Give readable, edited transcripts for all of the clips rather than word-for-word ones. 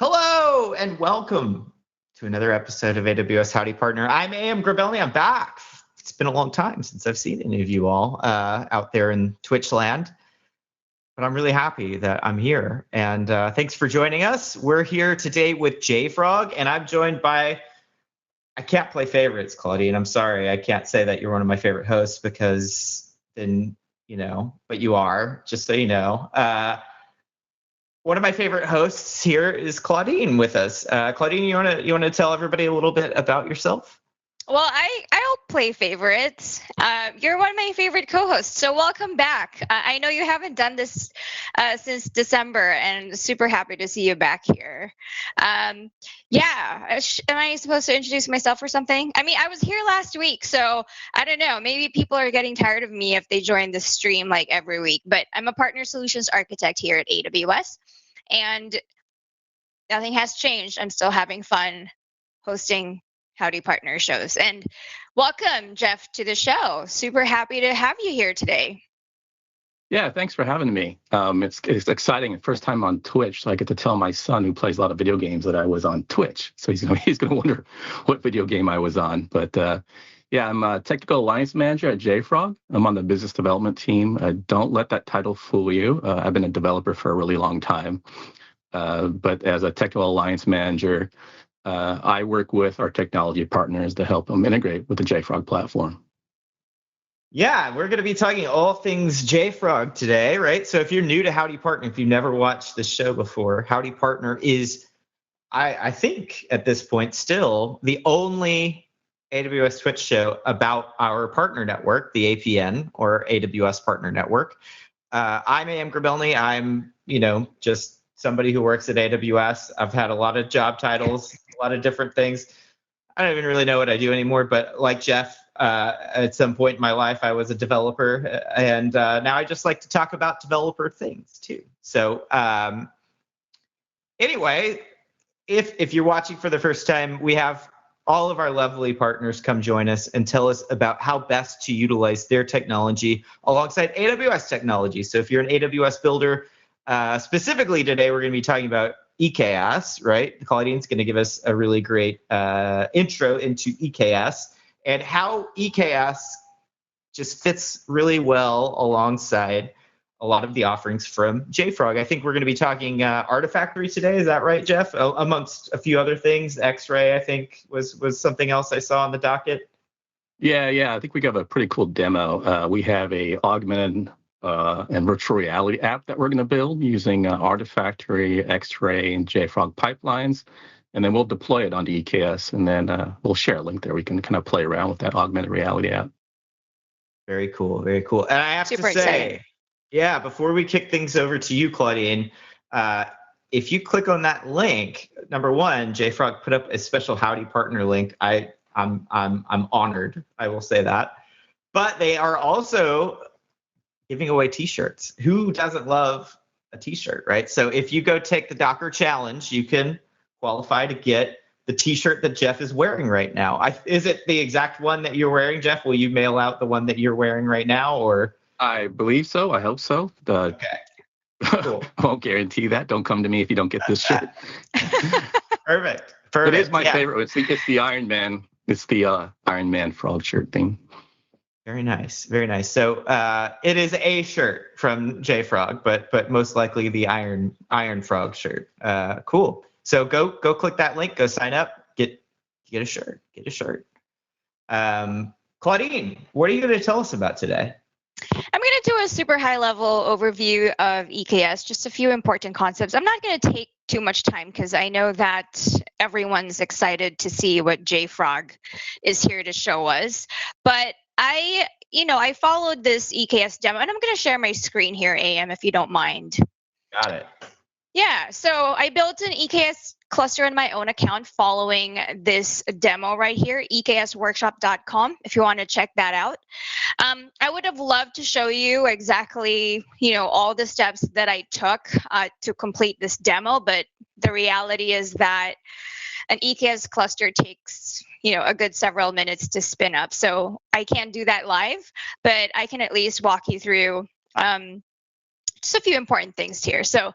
Hello and welcome to another episode of AWS Howdy Partner. I'm Grobelny. I'm back. It's been a long time since I've seen any of you all out there in Twitch land, but I'm really happy that I'm here. And thanks for joining us. We're here today with JFrog, and I'm joined by, I can't play favorites, Claudine. I'm sorry. I can't say that you're one of my favorite hosts because then, but you are, just so you know. One of my favorite hosts here is Claudine with us. Claudine, you want to tell everybody a little bit about yourself? Well, I'll play favorites. You're one of my favorite co-hosts, so welcome back. I know you haven't done this since December, and super happy to see you back here. Am I supposed to introduce myself or something? I mean, I was here last week, so I don't know. Maybe people are getting tired of me if they join the stream like every week, but I'm a partner solutions architect here at AWS, and nothing has changed. I'm still having fun hosting Howdy Partner shows. And welcome, Jeff, to the show. Super happy to have you here today. Yeah, thanks for having me. It's exciting. First time on Twitch, so I get to tell my son, who plays a lot of video games, that I was on Twitch. So he's gonna wonder what video game I was on. But I'm a technical alliance manager at JFrog. I'm on the business development team. Don't let that title fool you. I've been a developer for a really long time. But as a technical alliance manager, I work with our technology partners to help them integrate with the JFrog platform. Yeah, we're going to be talking all things JFrog today, right? So if you're new to Howdy Partner, if you've never watched this show before, Howdy Partner is, I think at this point still, the only AWS Twitch show about our partner network, the APN, or AWS Partner Network. I'm Grobelny. I'm, just somebody who works at AWS. I've had a lot of job titles, a lot of different things. I don't even really know what I do anymore, but like Jeff, at some point in my life, I was a developer, and now I just like to talk about developer things too. So anyway, if you're watching for the first time, we have all of our lovely partners come join us and tell us about how best to utilize their technology alongside AWS technology. So if you're an AWS builder, specifically today, we're going to be talking about EKS, right? Claudine's going to give us a really great intro into EKS and how EKS just fits really well alongside a lot of the offerings from JFrog. I think we're going to be talking Artifactory today. Is that right, Jeff? Amongst a few other things, X-Ray, I think, was something else I saw on the docket. Yeah. I think we got a pretty cool demo. We have a augmented and virtual reality app that we're going to build using Artifactory, X-Ray, and JFrog pipelines. And then we'll deploy it onto EKS, and then we'll share a link there. We can kind of play around with that augmented reality app. Very cool, very cool. And I have to say, exciting. Yeah, before we kick things over to you, Claudine, if you click on that link, number one, JFrog put up a special Howdy Partner link. I'm honored, I will say that. But they are also giving away T-shirts. Who doesn't love a T-shirt, right? So if you go take the Docker challenge, you can qualify to get the T-shirt that Jeff is wearing right now. Is it the exact one that you're wearing, Jeff? Will you mail out the one that you're wearing right now, or? I believe so. I hope so. Okay. Cool. I won't guarantee that. Don't come to me if you don't get this shirt. Perfect. It is my favorite. It's the Iron Man. It's the Iron Man frog shirt thing. Very nice, very nice. So it is a shirt from JFrog, but most likely the Iron Frog shirt. Cool. So go click that link. Go sign up. Get a shirt. Get a shirt. Claudine, what are you going to tell us about today? I'm going to do a super high-level overview of EKS, just a few important concepts. I'm not going to take too much time because I know that everyone's excited to see what JFrog is here to show us. But I followed this EKS demo, and I'm going to share my screen here, AM, if you don't mind. Got it. Yeah, so I built an EKS cluster in my own account following this demo right here, eksworkshop.com, if you want to check that out. I would have loved to show you exactly, all the steps that I took to complete this demo, but the reality is that an EKS cluster takes, a good several minutes to spin up. So I can't do that live, but I can at least walk you through just a few important things here. So,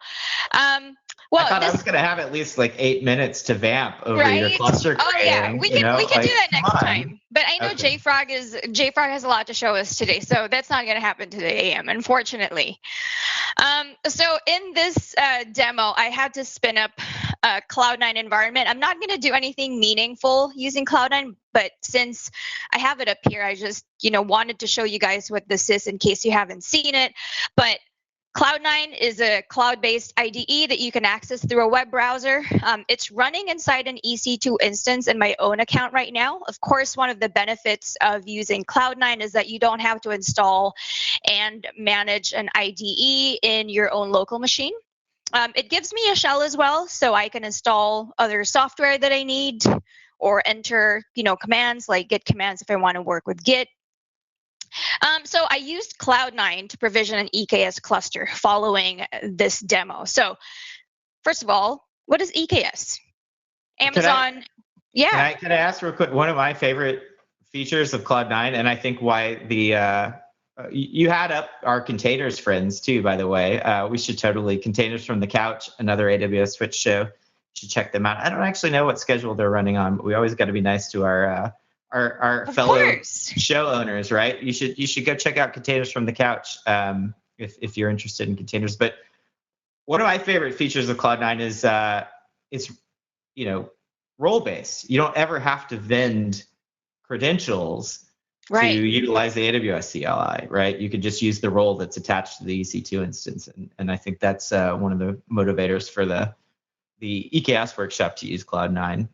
I thought I was going to have at least like 8 minutes to vamp over your cluster creating. Oh yeah, we can like, do that next time. But I know Okay. JFrog has a lot to show us today, so that's not going to happen today, AM, unfortunately. So in this demo, I had to spin up a Cloud9 environment. I'm not going to do anything meaningful using Cloud9, but since I have it up here, I just wanted to show you guys what this is in case you haven't seen it. But Cloud9 is a cloud-based IDE that you can access through a web browser. It's running inside an EC2 instance in my own account right now. Of course, one of the benefits of using Cloud9 is that you don't have to install and manage an IDE in your own local machine. It gives me a shell as well, so I can install other software that I need or enter commands like git commands if I want to work with Git. So I used Cloud9 to provision an EKS cluster following this demo. So first of all, what is EKS? Amazon, yeah. Can I ask real quick, one of my favorite features of Cloud9, and I think why you had up our containers friends too, by the way. We should totally, Containers from the Couch, another AWS Switch show. You should check them out. I don't actually know what schedule they're running on, but we always got to be nice to our fellow show owners, right? You should go check out Containers from the Couch if you're interested in containers. But one of my favorite features of Cloud9 is it's role based. You don't ever have to vend credentials to utilize the AWS CLI, right? You can just use the role that's attached to the EC2 instance, and I think that's one of the motivators for the EKS workshop to use Cloud9.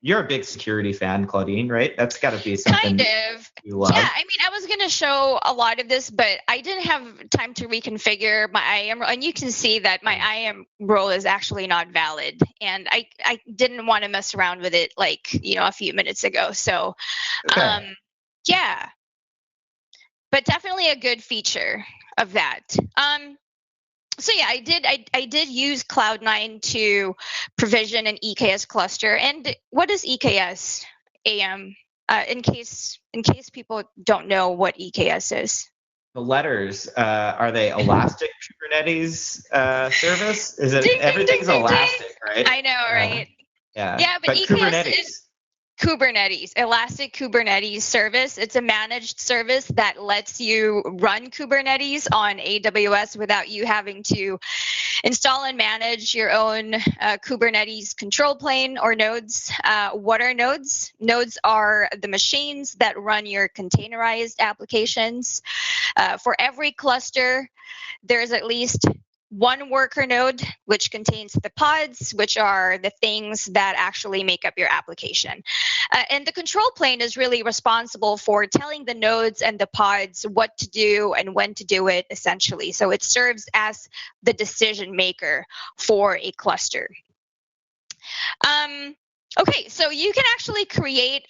You're a big security fan, Claudine, right? That's got to be something kind of. You love. Yeah, I mean, I was going to show a lot of this, but I didn't have time to reconfigure my IAM role. And you can see that my IAM role is actually not valid. And I didn't want to mess around with it like, a few minutes ago. So, Okay. yeah. But definitely a good feature of that. So yeah, I did use Cloud9 to provision an EKS cluster. And what is EKS, AM? In case people don't know what EKS is. The letters, are they Elastic Kubernetes service? Is it everything's Elastic, right? I know, right? Yeah, but EKS Kubernetes. is Kubernetes, Elastic Kubernetes service. It's a managed service that lets you run Kubernetes on AWS without you having to install and manage your own Kubernetes control plane or nodes. What are nodes? Nodes are the machines that run your containerized applications. For every cluster, there's at least one worker node, which contains the pods, which are the things that actually make up your application. And the control plane is really responsible for telling the nodes and the pods what to do and when to do it, essentially. So it serves as the decision maker for a cluster. Okay, so you can actually create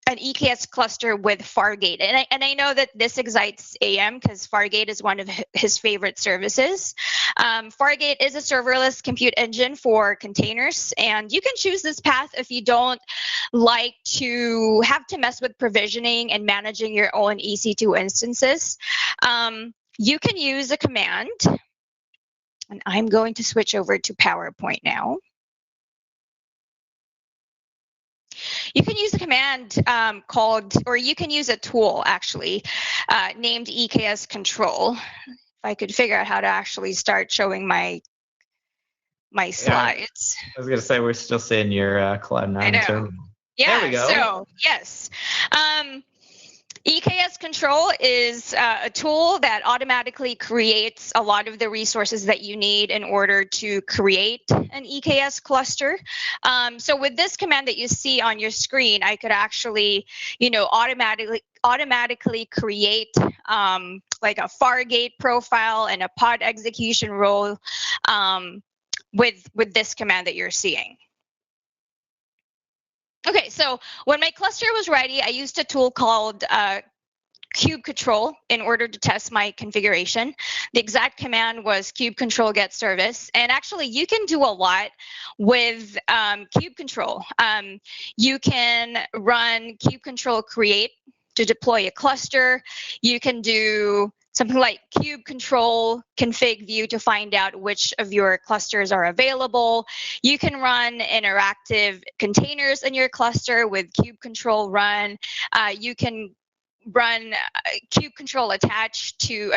an EKS cluster with Fargate. And I know that this excites AM because Fargate is one of his favorite services. Fargate is a serverless compute engine for containers. And you can choose this path if you don't like to have to mess with provisioning and managing your own EC2 instances. You can use a command. And I'm going to switch over to PowerPoint now. You can use a command or you can use a tool actually named EKS control. If I could figure out how to actually start showing my slides. I was going to say, we're still seeing your Cloud9 terminal. Yeah, there we go. So yes. EKS control is a tool that automatically creates a lot of the resources that you need in order to create an EKS cluster. So with this command that you see on your screen, I could actually, automatically create like a Fargate profile and a pod execution role with this command that you're seeing. Okay, so when my cluster was ready, I used a tool called kube control in order to test my configuration. The exact command was kube control get service. And actually, you can do a lot with kube control. You can run kube control create to deploy a cluster. You can do something like kube control config view to find out which of your clusters are available. You can run interactive containers in your cluster with kube control run. You can run kube control attached to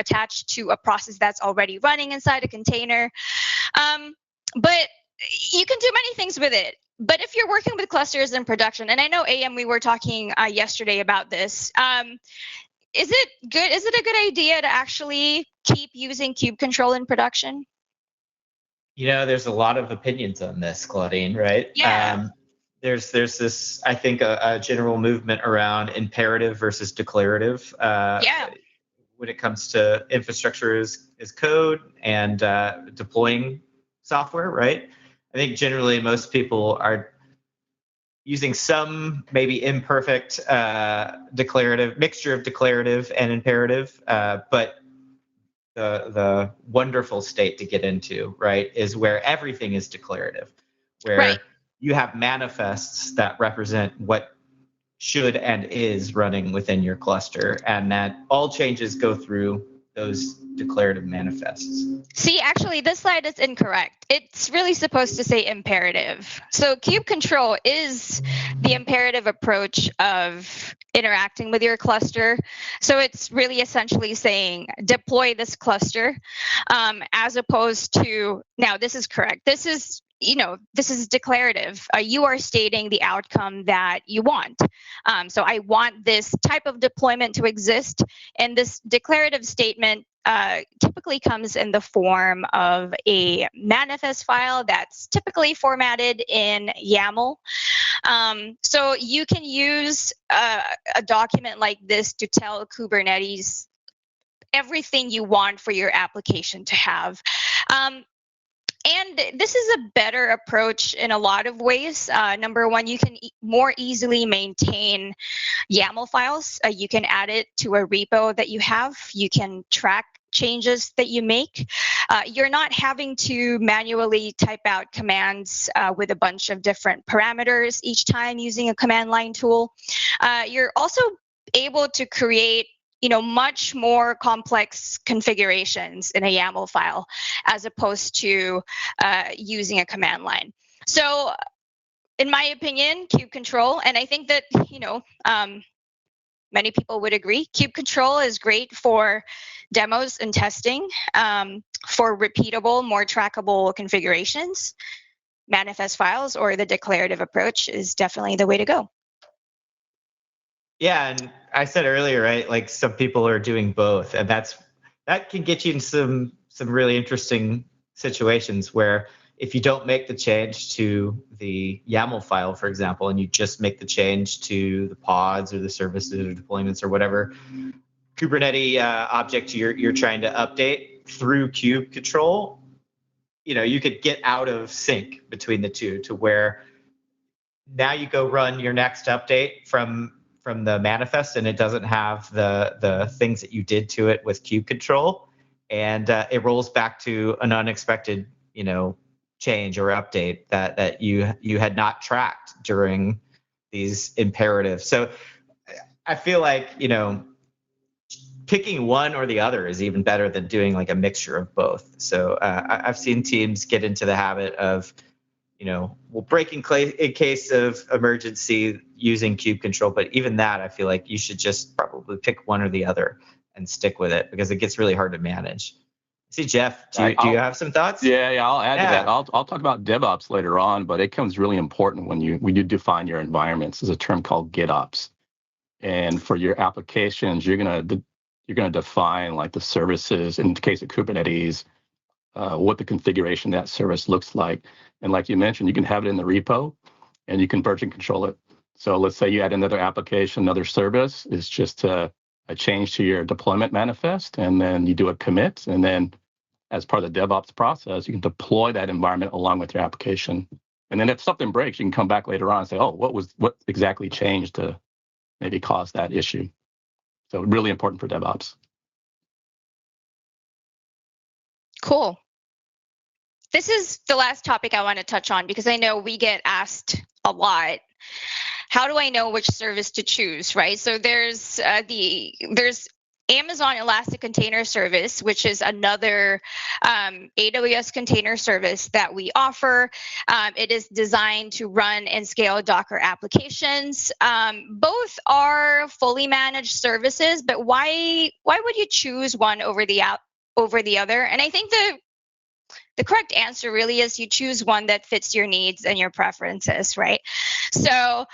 a process that's already running inside a container. But you can do many things with it. But if you're working with clusters in production, and I know AM, we were talking yesterday about this, is it good? Is it a good idea to actually keep using kube control in production? There's a lot of opinions on this, Claudine, right? Yeah. There's this, I think, a general movement around imperative versus declarative. When it comes to infrastructure as code and deploying software, right? I think generally most people are using some maybe imperfect declarative mixture of declarative and imperative, but the wonderful state to get into, right, is where everything is declarative, where you have manifests that represent what should and is running within your cluster, and that all changes go through those declarative manifests. See, actually, this slide is incorrect. It's really supposed to say imperative. So kube control is the imperative approach of interacting with your cluster. So it's really essentially saying deploy this cluster, as opposed to, now this is correct. This is declarative. You are stating the outcome that you want. So I want this type of deployment to exist. And this declarative statement typically comes in the form of a manifest file that's typically formatted in YAML. So you can use a document like this to tell Kubernetes everything you want for your application to have. And this is a better approach in a lot of ways. Number one, you can more easily maintain YAML files. You can add it to a repo that you have. You can track changes that you make. You're not having to manually type out commands with a bunch of different parameters each time using a command line tool. You're also able to create much more complex configurations in a YAML file as opposed to using a command line. So in my opinion, kube control, and I think that, many people would agree, kube control is great for demos and testing, for repeatable, more trackable configurations. Manifest files or the declarative approach is definitely the way to go. Yeah, and I said earlier, right? Like some people are doing both, and that can get you in some really interesting situations where if you don't make the change to the YAML file, for example, and you just make the change to the pods or the services or deployments or whatever Kubernetes object you're trying to update through kube control, you could get out of sync between the two to where now you go run your next update from the manifest and it doesn't have the things that you did to it with kube control, and it rolls back to an unexpected change or update that you had not tracked during these imperatives. So I feel like picking one or the other is even better than doing like a mixture of both. So I've seen teams get into the habit of we'll break in case of emergency using kube control, but even that, I feel like you should just probably pick one or the other and stick with it because it gets really hard to manage. See, Jeff, do you have some thoughts? Yeah, I'll add to that. I'll talk about DevOps later on, but it becomes really important when you define your environments. There's a term called GitOps, and for your applications, you're gonna define like the services. In the case of Kubernetes, what the configuration of that service looks like. And like you mentioned, you can have it in the repo and you can version control it. So let's say you add another application, another service, it's just a change to your deployment manifest, and then you do a commit, and then as part of the DevOps process, you can deploy that environment along with your application. And then if something breaks, you can come back later on and say, oh, what exactly changed to maybe cause that issue? So really important for DevOps. Cool. This is the last topic I want to touch on because I know we get asked a lot. How do I know which service to choose, right? So there's Amazon Elastic Container Service, which is another AWS container service that we offer. It is designed to run and scale Docker applications. Both are fully managed services, but why would you choose one over the other? And I think the correct answer really is you choose one that fits your needs and your preferences, right? So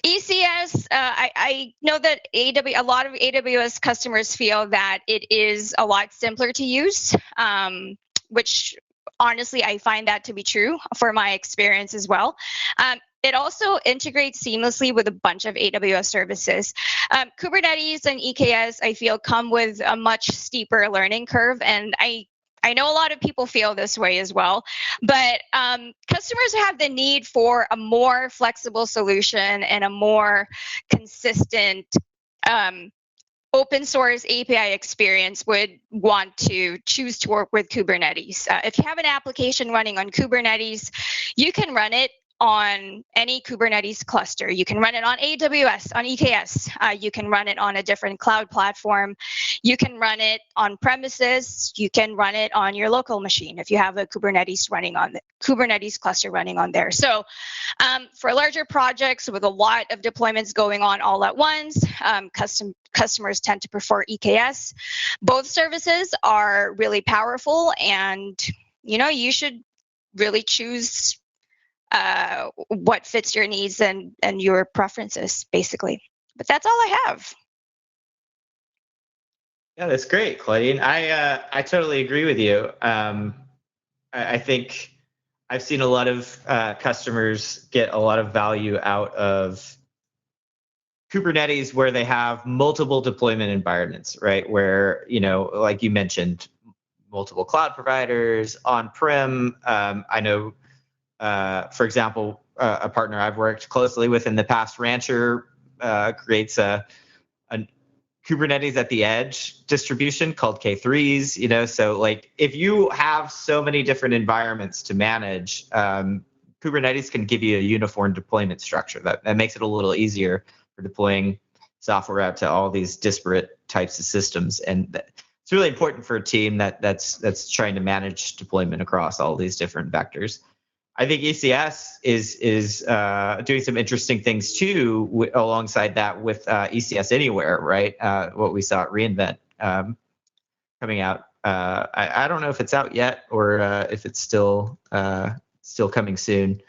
ECS, I know that a lot of AWS customers feel that it is a lot simpler to use, which honestly, I find that to be true for my experience as well. It also integrates seamlessly with a bunch of AWS services. Kubernetes and EKS, I feel, come with a much steeper learning curve, and I know a lot of people feel this way as well, but customers have the need for a more flexible solution and a more consistent open source API experience would want to choose to work with Kubernetes. If you have an application running on Kubernetes, you can run it on any Kubernetes cluster. You can run it on AWS, on EKS. You can run it on a different cloud platform. You can run it on premises. You can run it on your local machine if you have a Kubernetes cluster running on there. So for larger projects with a lot of deployments going on all at once, customers tend to prefer EKS. Both services are really powerful, and you should really choose what fits your needs and your preferences, basically. But that's all I have. Yeah, that's great, Claudine. I totally agree with you. I think I've seen a lot of customers get a lot of value out of Kubernetes where they have multiple deployment environments, right? Where, like you mentioned, multiple cloud providers, on-prem. I know, for example, a partner I've worked closely with in the past, Rancher, creates a Kubernetes at the edge distribution called K3s. So like if you have so many different environments to manage, Kubernetes can give you a uniform deployment structure that makes it a little easier for deploying software out to all these disparate types of systems. And it's really important for a team that's trying to manage deployment across all these different vectors. I think ECS is doing some interesting things too, alongside that with ECS Anywhere, right? What we saw at reInvent coming out. I don't know if it's out yet or if it's still coming soon.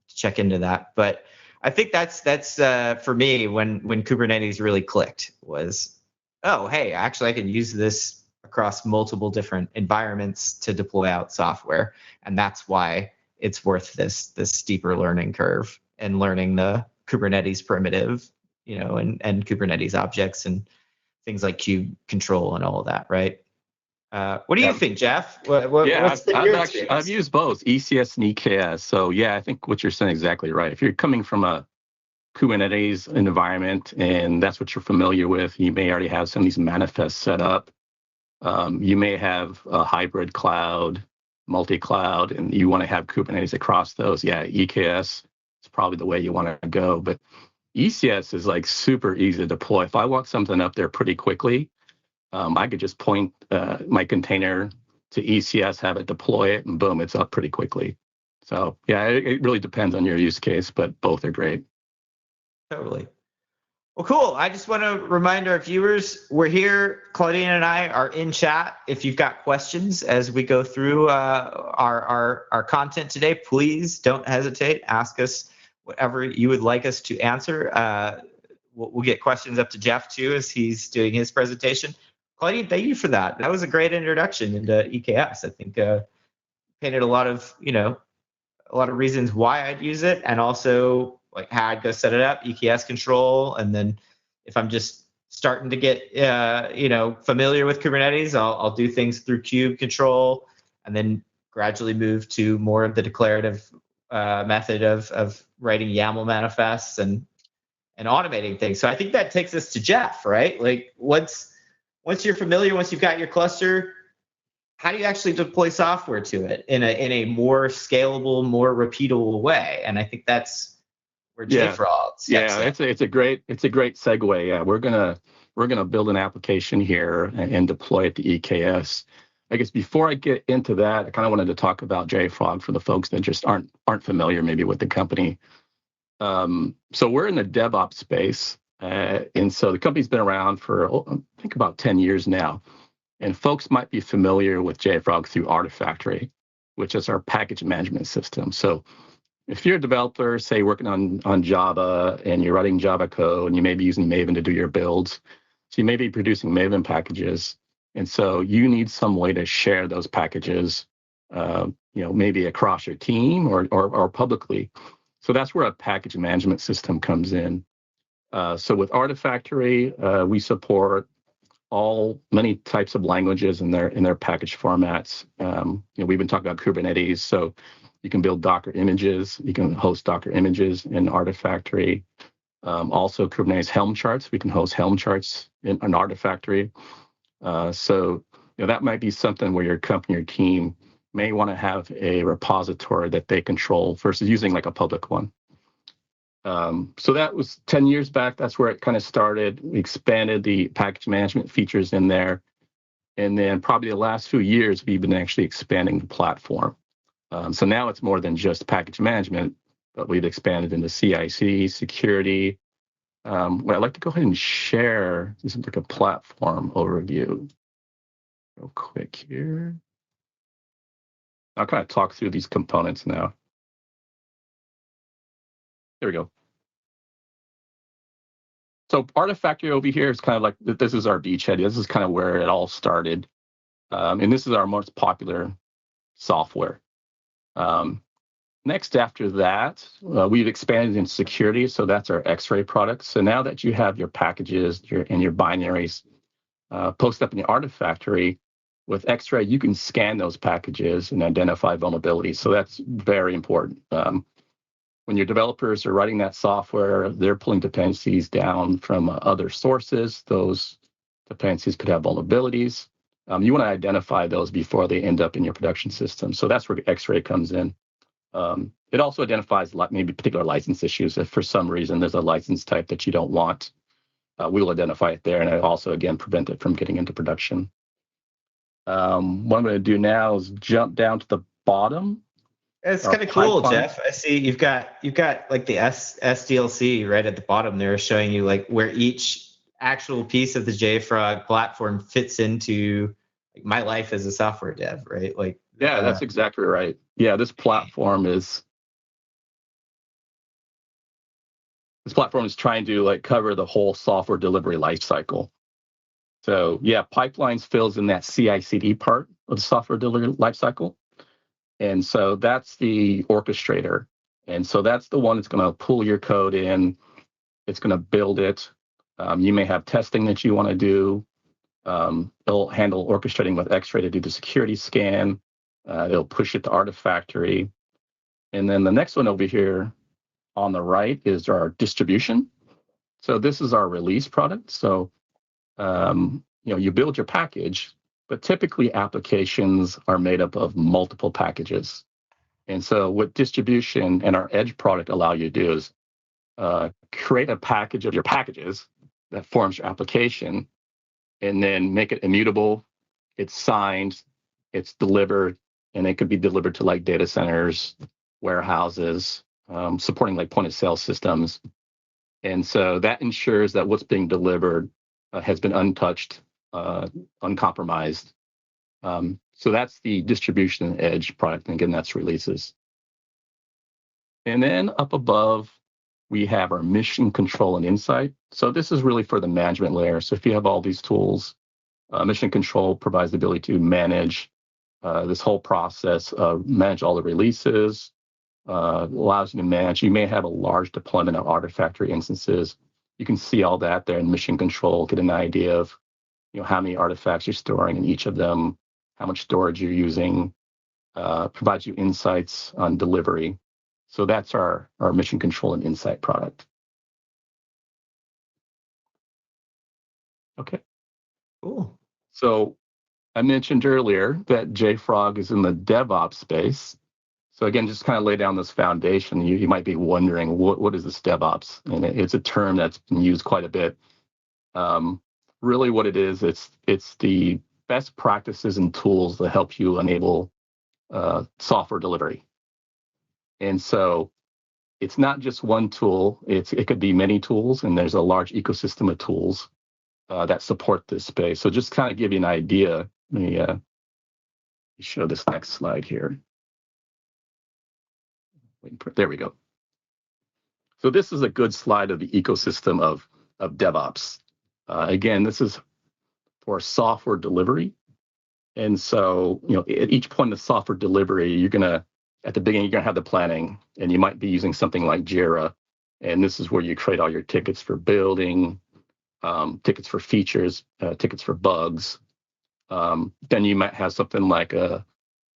Check into that, but I think that's for me when Kubernetes really clicked was, oh hey, actually I can use this across multiple different environments to deploy out software, and that's why it's worth this steeper learning curve and learning the Kubernetes primitive, and Kubernetes objects and things like kube control and all of that, right? What do you think, Jeff? I've used both ECS and EKS. So yeah, I think what you're saying is exactly right. If you're coming from a Kubernetes environment and that's what you're familiar with, you may already have some of these manifests set up. You may have a hybrid cloud, multi-cloud, and you want to have Kubernetes across those. Yeah, EKS is probably the way you want to go. But ECS is like super easy to deploy. If I want something up there pretty quickly, I could just point my container to ECS, have it deploy it, and boom, it's up pretty quickly. So yeah, it really depends on your use case, but both are great. Totally. Well, cool. I just want to remind our viewers, we're here. Claudine and I are in chat. If you've got questions as we go through our content today, please don't hesitate. Ask us whatever you would like us to answer. We'll get questions up to Jeff too as he's doing his presentation. Claudine, thank you for that. That was a great introduction into EKS. I think painted a lot of reasons why I'd use it, and also like how I'd go set it up, EKS control, and then if I'm just starting to get familiar with Kubernetes, I'll do things through kube control, and then gradually move to more of the declarative method of writing YAML manifests and automating things. So I think that takes us to Jeff, right? Like once you're familiar, once you've got your cluster, how do you actually deploy software to it in a more scalable, more repeatable way? And I think that's where JFrog steps in. It's a great segue. Yeah, we're we're going to build an application here and deploy it to EKS. I guess before I get into that, I kind of wanted to talk about JFrog for the folks that just aren't familiar maybe with the company. So we're in the DevOps space, and so the company's been around for, I think, about 10 years now. And folks might be familiar with JFrog through Artifactory, which is our package management system. So if you're a developer, say working on Java, and you're writing Java code, and you may be using Maven to do your builds, so you may be producing Maven packages, and so you need some way to share those packages, maybe across your team or publicly. So that's where a package management system comes in. So with Artifactory, we support many types of languages in their package formats. We've been talking about Kubernetes, so you can build Docker images, you can host Docker images in Artifactory. Also Kubernetes Helm charts, we can host Helm charts in Artifactory. So that might be something where your company or team may want to have a repository that they control versus using like a public one. So that was 10 years back. That's where it kind of started. We expanded the package management features in there. And then probably the last few years, we've been actually expanding the platform. So now it's more than just package management, but we've expanded into CI/CD, security. What I'd like to go ahead and share, this is like a platform overview real quick here. I'll kind of talk through these components now. There we go. So Artifactory over here is kind of like, this is our beachhead. This is kind of where it all started. And this is our most popular software. Next after that, we've expanded into security. So that's our X-ray product. So now that you have your packages and your binaries posted up in your Artifactory, with X-ray, you can scan those packages and identify vulnerabilities. So that's very important. When your developers are writing that software, they're pulling dependencies down from other sources. Those dependencies could have vulnerabilities. You want to identify those before they end up in your production system. So that's where X-ray comes in. It also identifies maybe particular license issues. If for some reason there's a license type that you don't want, we will identify it there, and it also, again, prevent it from getting into production. What I'm going to do now is jump down to the bottom. It's kind of cool, Jeff. I see you've got like the SDLC right at the bottom there, showing you like where each actual piece of the JFrog platform fits into like my life as a software dev, right? Like, yeah, that's exactly right. Yeah, this platform is trying to like cover the whole software delivery lifecycle. So yeah, pipelines fills in that CI/CD part of the software delivery lifecycle. And so that's the orchestrator. And so that's the one that's going to pull your code in. It's going to build it. You may have testing that you want to do. It'll handle orchestrating with X-ray to do the security scan. It'll push it to Artifactory. And then the next one over here on the right is our distribution. So this is our release product. So you build your package, but typically applications are made up of multiple packages. And so what distribution and our Edge product allow you to do is create a package of your packages that forms your application, and then make it immutable. It's signed, it's delivered, and it could be delivered to like data centers, warehouses, supporting like point of sale systems. And so that ensures that what's being delivered has been untouched, uncompromised. So that's the distribution and Edge product. And again, that's releases. And then up above, we have our mission control and insight. So this is really for the management layer. So if you have all these tools, mission control provides the ability to manage this whole process, manage all the releases, allows you to manage. You may have a large deployment of Artifactory instances. You can see all that there in mission control, get an idea of how many artifacts you're storing in each of them, how much storage you're using, provides you insights on delivery. So that's our mission control and insight product. Okay. Cool. So I mentioned earlier that JFrog is in the DevOps space. So again, just kind of lay down this foundation. You might be wondering, what is this DevOps? And it's a term that's been used quite a bit. really what it is, it's the best practices and tools that help you enable software delivery. And so it's not just one tool. It could be many tools, and there's a large ecosystem of tools that support this space. So just kind of give you an idea, let me show this next slide here. There we go. So this is a good slide of the ecosystem of DevOps. Again, this is for software delivery. And so, at each point of software delivery, at the beginning, you're going to have the planning, and you might be using something like Jira. And this is where you create all your tickets for building, tickets for features, tickets for bugs. Then you might have something like a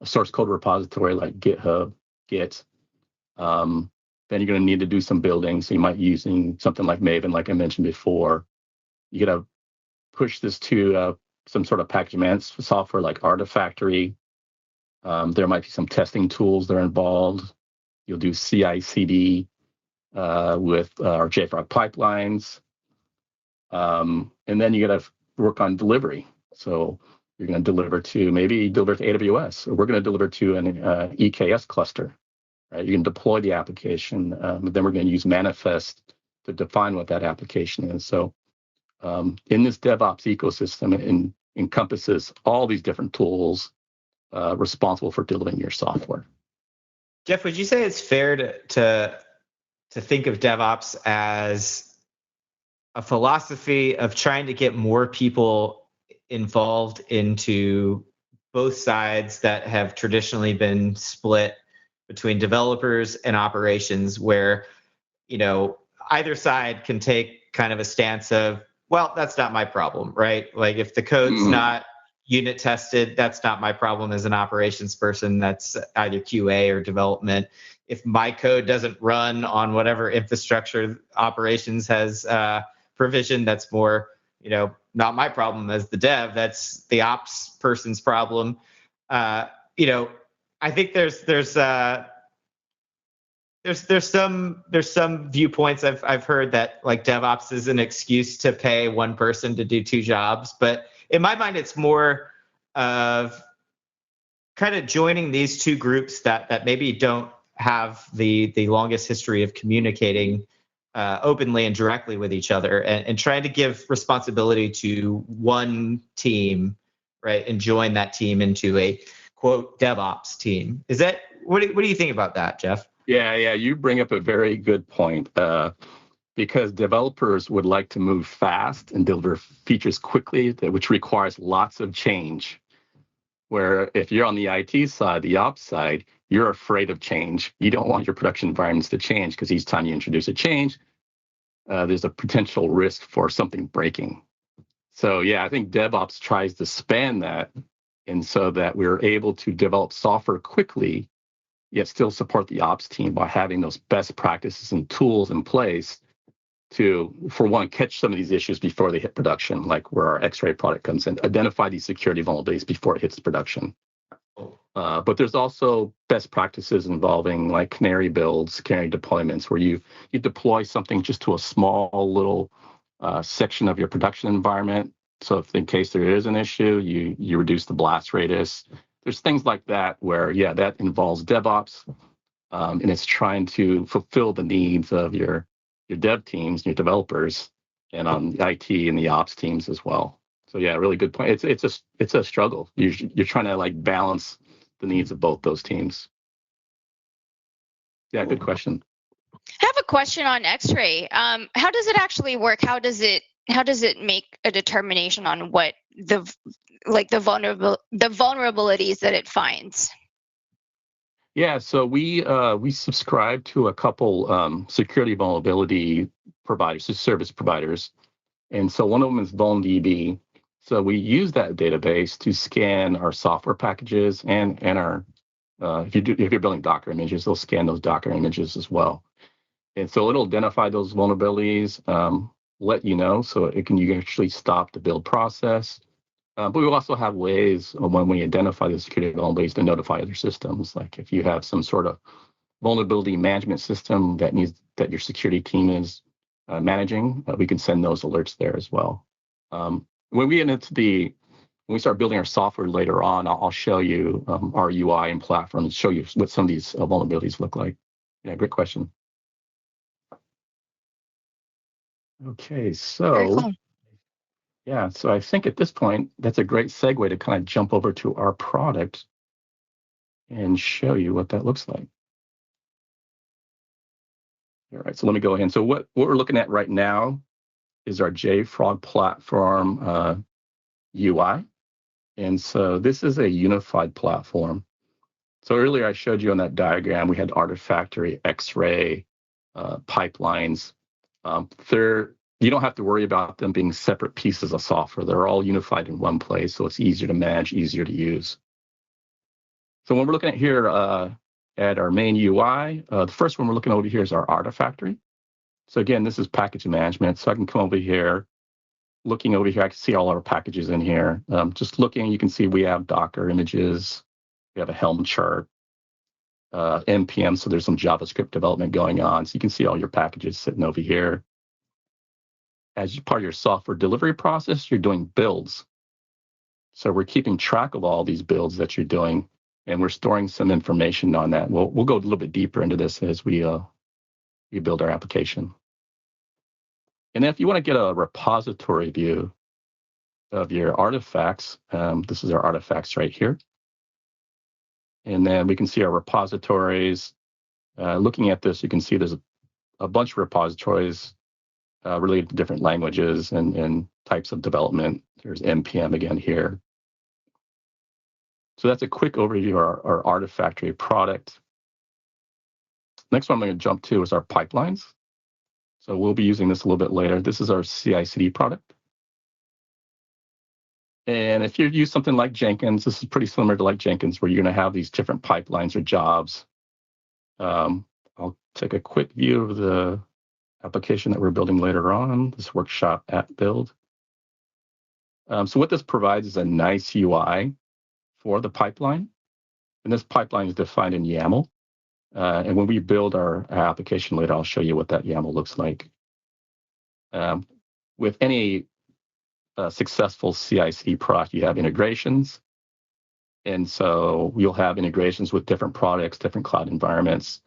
source code repository like GitHub, Git. Then you're going to need to do some building. So you might be using something like Maven, like I mentioned before. You got to push this to some sort of package management software like Artifactory. There might be some testing tools that are involved. You'll do CI/CD with our JFrog pipelines. And then you got to work on delivery. So you're going to deliver to AWS, or we're going to deliver to an EKS cluster. Right? You can deploy the application, but then we're going to use manifest to define what that application is. So in this DevOps ecosystem, it encompasses all these different tools responsible for delivering your software. Jeff, would you say it's fair to think of DevOps as a philosophy of trying to get more people involved into both sides that have traditionally been split between developers and operations, where either side can take kind of a stance of, well, that's not my problem, right? Like if the code's not unit tested, that's not my problem as an operations person. That's either QA or development. If my code doesn't run on whatever infrastructure operations has provision, that's more, not my problem as the dev. That's the ops person's problem. I think there's some viewpoints I've heard that like DevOps is an excuse to pay one person to do two jobs, but in my mind, it's more of kind of joining these two groups that maybe don't have the longest history of communicating openly and directly with each other, and trying to give responsibility to one team, right, and join that team into a quote DevOps team. Is that what do you think about that, Jeff? Yeah, you bring up a very good point. Because developers would like to move fast and deliver features quickly, which requires lots of change. Where if you're on the IT side, the ops side, you're afraid of change. You don't want your production environments to change, because each time you introduce a change, there's a potential risk for something breaking. So yeah, I think DevOps tries to span that, and so that we're able to develop software quickly, yet still support the ops team by having those best practices and tools in place to, for one, catch some of these issues before they hit production, like where our X-ray product comes in, identify these security vulnerabilities before it hits production. But there's also best practices involving like canary builds, canary deployments, where you deploy something just to a small little section of your production environment. So if in case there is an issue, you reduce the blast radius. There's things like that where, that involves DevOps, and it's trying to fulfill the needs of your dev teams, your developers, and on the IT and the ops teams as well. So really good point. It's a struggle. You're trying to like balance the needs of both those teams. Yeah, good question. I have a question on X-ray. How does it actually work? How does it make a determination on what the vulnerabilities that it finds? Yeah, so we subscribe to a couple security vulnerability providers, service providers, and so one of them is VulnDB. So we use that database to scan our software packages and our if you're building Docker images, they'll scan those Docker images as well, and so it'll identify those vulnerabilities, let you know, so you can actually stop the build process. But we also have ways when we identify the security vulnerabilities to notify other systems. Like if you have some sort of vulnerability management system that your security team is managing, we can send those alerts there as well. When we get into when we start building our software later on, I'll show you our UI and platform and show you what some of these vulnerabilities look like. Yeah, great question. Okay, so Cool. yeah, so I think at this point, that's a great segue to kind of jump over to our product and show you what that looks like. All right, so let me go ahead. So what we're looking at right now is our JFrog platform UI. And so this is a unified platform. So earlier I showed you on that diagram, we had Artifactory, X-Ray, pipelines. You don't have to worry about them being separate pieces of software. They're all unified in one place, so it's easier to manage, easier to use. So when we're looking at here at our main UI, the first one we're looking over here is our Artifactory. So again, this is package management. So I can come over here, looking over here, I can see all our packages in here. Just looking, you can see we have Docker images, we have a Helm chart, NPM, so there's some JavaScript development going on. So you can see all your packages sitting over here. As part of your software delivery process, you're doing builds. So we're keeping track of all these builds that you're doing, and we're storing some information on that. We'll go a little bit deeper into this as we build our application. And then if you want to get a repository view of your artifacts, this is our artifacts right here. And then we can see our repositories. Looking at this, you can see there's a bunch of repositories related to different languages and types of development. There's NPM again here. So that's a quick overview of our Artifactory product. Next one I'm going to jump to is our pipelines. So we'll be using this a little bit later. This is our CI/CD product. And if you use something like Jenkins, this is pretty similar to like Jenkins, where you're going to have these different pipelines or jobs. I'll take a quick view of the application that we're building later on, this workshop app build. So what this provides is a nice UI for the pipeline. And this pipeline is defined in YAML. And when we build our application later, I'll show you what that YAML looks like. With any successful CI/CD product, you have integrations. And so you'll have integrations with different products, different cloud environments.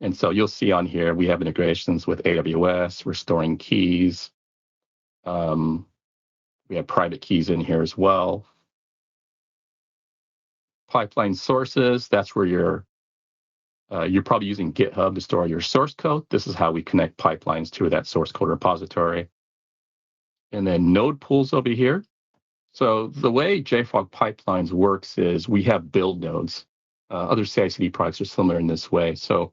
And so you'll see on here, we have integrations with AWS, we're storing keys. We have private keys in here as well. Pipeline sources, that's where you're probably using GitHub to store your source code. This is how we connect pipelines to that source code repository. And then node pools over here. So the way JFrog Pipelines works is we have build nodes. Other CI/CD products are similar in this way. So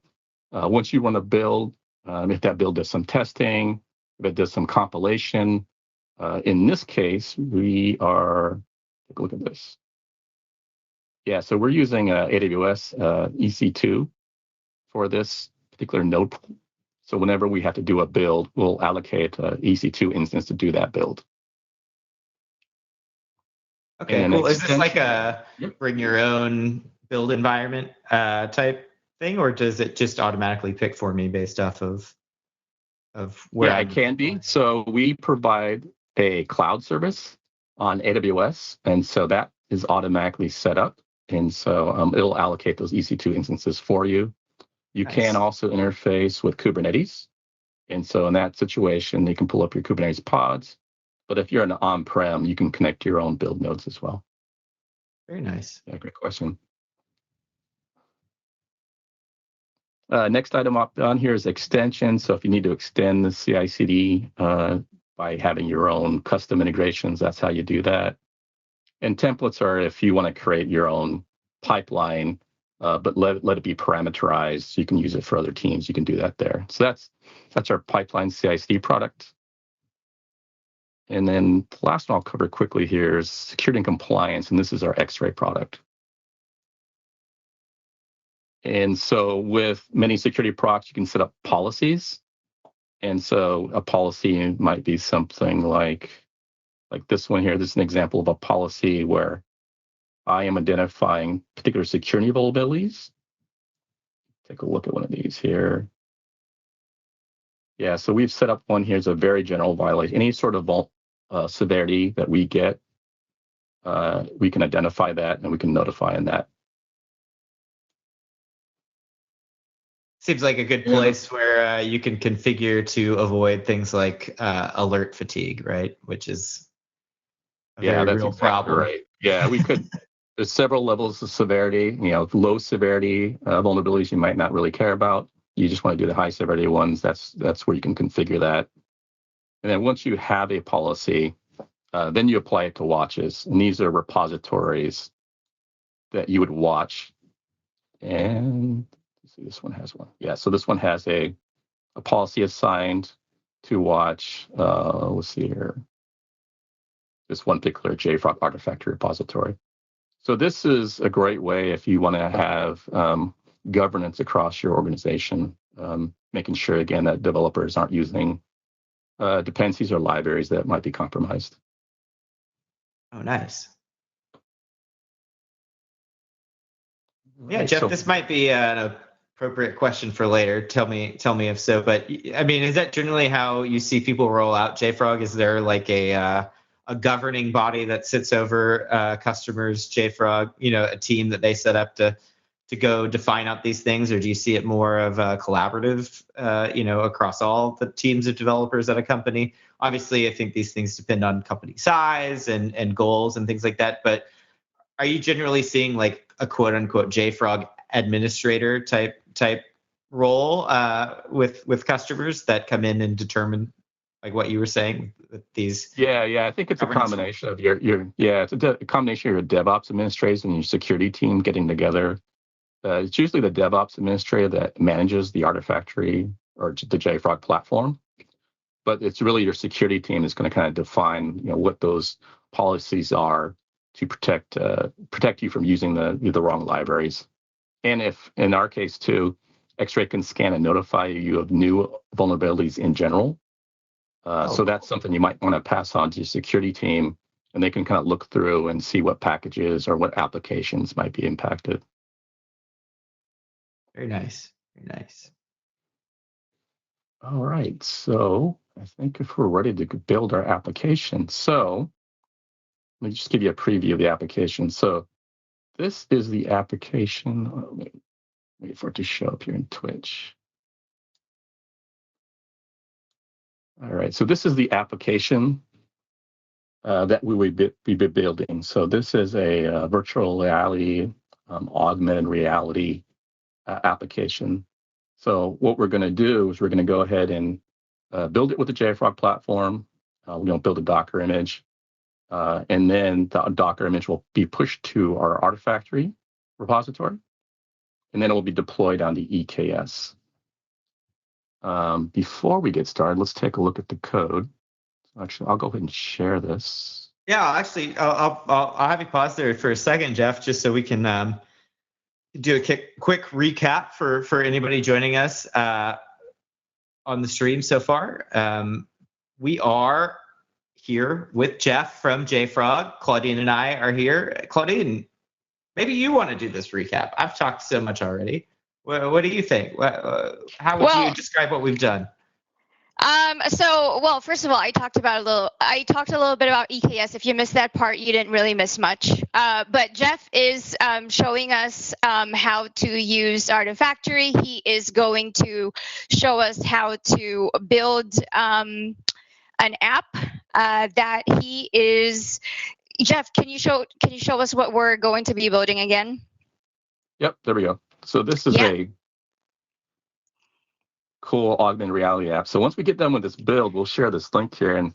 once you run a build, if that build does some testing, if it does some compilation, in this case, we are, take a look at this. Yeah, so we're using AWS EC2 for this particular node pool. So whenever we have to do a build, we'll allocate an EC2 instance to do that build. Okay, cool. Is this like a bring your own build environment type thing, or does it just automatically pick for me based off of where? Yeah, it can be. So we provide a cloud service on AWS, and so that is automatically set up. And so it'll allocate those EC2 instances for you. You can also interface with Kubernetes. And so in that situation, you can pull up your Kubernetes pods. But if you're an on-prem, you can connect to your own build nodes as well. Very nice. Yeah, great question. Next item up on here is extension. So if you need to extend the CI/CD by having your own custom integrations, that's how you do that. And templates are if you want to create your own pipeline, but let it be parameterized. So you can use it for other teams. You can do that there. So that's our pipeline CI/CD product. And then the last one I'll cover quickly here is security and compliance, and this is our X-Ray product. And so with many security products, you can set up policies. And so a policy might be something like this one here. This is an example of a policy where I am identifying particular security vulnerabilities. Take a look at one of these here. Yeah, so we've set up one here as a very general violation. Any sort of severity that we get, we can identify that and we can notify in that. Seems like a good place where you can configure to avoid things like alert fatigue, right? Which is a very that's real exactly problem. right. Yeah, we could. There's several levels of severity. Low severity vulnerabilities you might not really care about. You just want to do the high severity ones. That's where you can configure that. And then once you have a policy, then you apply it to watches. And these are repositories that you would watch. And let's see, this one has one. Yeah, so this one has a policy assigned to watch. Let's see here. This one particular JFrog Artifactory repository. So this is a great way if you want to have governance across your organization, making sure, again, that developers aren't using dependencies or libraries that might be compromised. Oh, nice. Yeah, Jeff, so, this might be an appropriate question for later. Tell me if so. But I mean, is that generally how you see people roll out JFrog? Is there like a governing body that sits over customers' JFrog? A team that they set up to go define out these things, or do you see it more of a collaborative, across all the teams of developers at a company? Obviously, I think these things depend on company size and goals and things like that. But are you generally seeing like a quote unquote JFrog administrator type role with customers that come in and determine, like what you were saying, these? Yeah. I think it's a combination of it's a combination of your DevOps administrators and your security team getting together. It's usually the DevOps administrator that manages the Artifactory or the JFrog platform, but it's really your security team that's going to kind of define, what those policies are to protect you from using the wrong libraries. And if, in our case too, X-Ray can scan and notify you of new vulnerabilities in general. So that's something you might want to pass on to your security team, and they can kind of look through and see what packages or what applications might be impacted. Very nice. Very nice. All right. So I think if we're ready to build our application, so let me just give you a preview of the application. So this is the application. Wait for it to show up here in Twitch. All right. So this is the application that we would be building. So this is a virtual reality, augmented reality application. So what we're going to do is we're going to go ahead and build it with the JFrog platform. We're going to build a Docker image. And then the Docker image will be pushed to our Artifactory repository. And then it will be deployed on the EKS. Before we get started, let's take a look at the code. Actually, I'll go ahead and share this. Yeah, actually, I'll have you pause there for a second, Jeff, just so we can do a quick recap for anybody joining us on the stream so far. We are here with Jeff from JFrog. Claudine and I are here. Claudine, maybe you want to do this recap. I've talked so much already. What do you think? How would you describe what we've done? Well, first of all, I talked a little bit about EKS. If you missed that part, you didn't really miss much. But Jeff is showing us how to use Artifactory. He is going to show us how to build an app that he is. Jeff, can you show us what we're going to be building again? Yep, there we go. So this is a cool augmented reality app. So once we get done with this build, we'll share this link here, and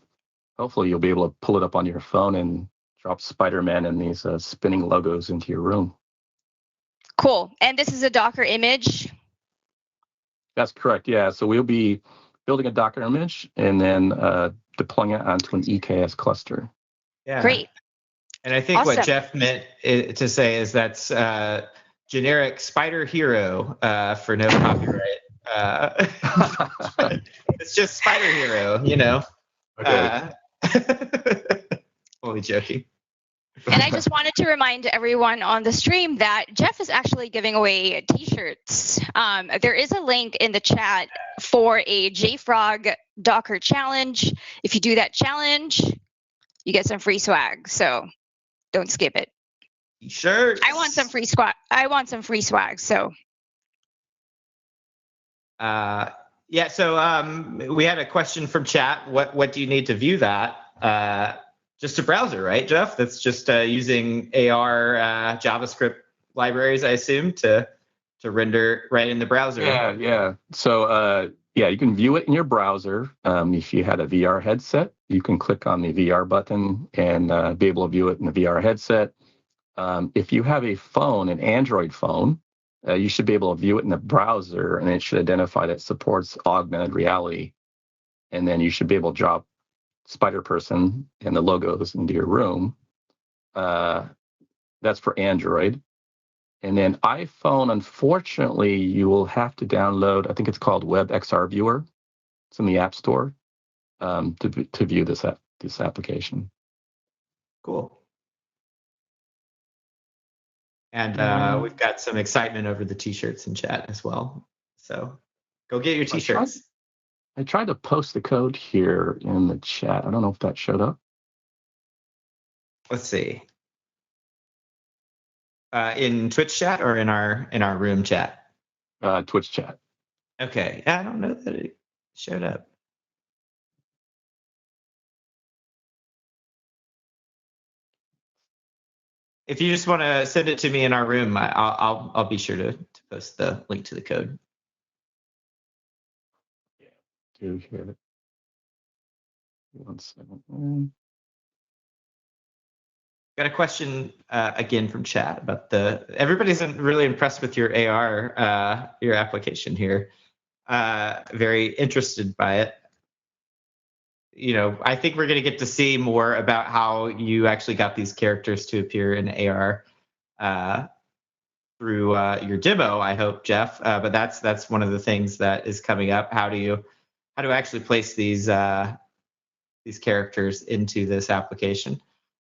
hopefully you'll be able to pull it up on your phone and drop Spider-Man and these spinning logos into your room. Cool. And this is a Docker image? That's correct, yeah. So we'll be building a Docker image and then deploying it onto an EKS cluster. Yeah. Great. And I think what Jeff meant to say is that's generic Spider Hero for no copyright. It's just Spider Hero, Okay. Only joking. And I just wanted to remind everyone on the stream that Jeff is actually giving away t-shirts. There is a link in the chat for a JFrog Docker challenge. If you do that challenge, you get some free swag. So don't skip it. Sure. I want some free swag. So yeah. So we had a question from chat. What do you need to view that? Just a browser, right, Jeff? That's just using AR JavaScript libraries, I assume, to render right in the browser. Yeah. So yeah, you can view it in your browser. If you had a VR headset, you can click on the VR button and be able to view it in the VR headset. If you have a phone, an Android phone, you should be able to view it in the browser, and it should identify that it supports augmented reality. And then you should be able to drop Spider Person and the logos into your room. That's for Android. And then iPhone, unfortunately, you will have to download, I think it's called WebXR Viewer. It's in the App Store to view this application. Cool. And we've got some excitement over the T-shirts in chat as well. So go get your T-shirts. I tried to post the code here in the chat. I don't know if that showed up. Let's see. In Twitch chat or in our room chat? Twitch chat. Okay. I don't know that it showed up. If you just want to send it to me in our room, I'll be sure to post the link to the code. Yeah, do here. 1 second. Got a question again from chat about everybody's really impressed with your AR, your application here. Very interested by it. You know, I think we're going to get to see more about how you actually got these characters to appear in AR through your demo, I hope, Jeff. But that's one of the things that is coming up. How to actually place these characters into this application.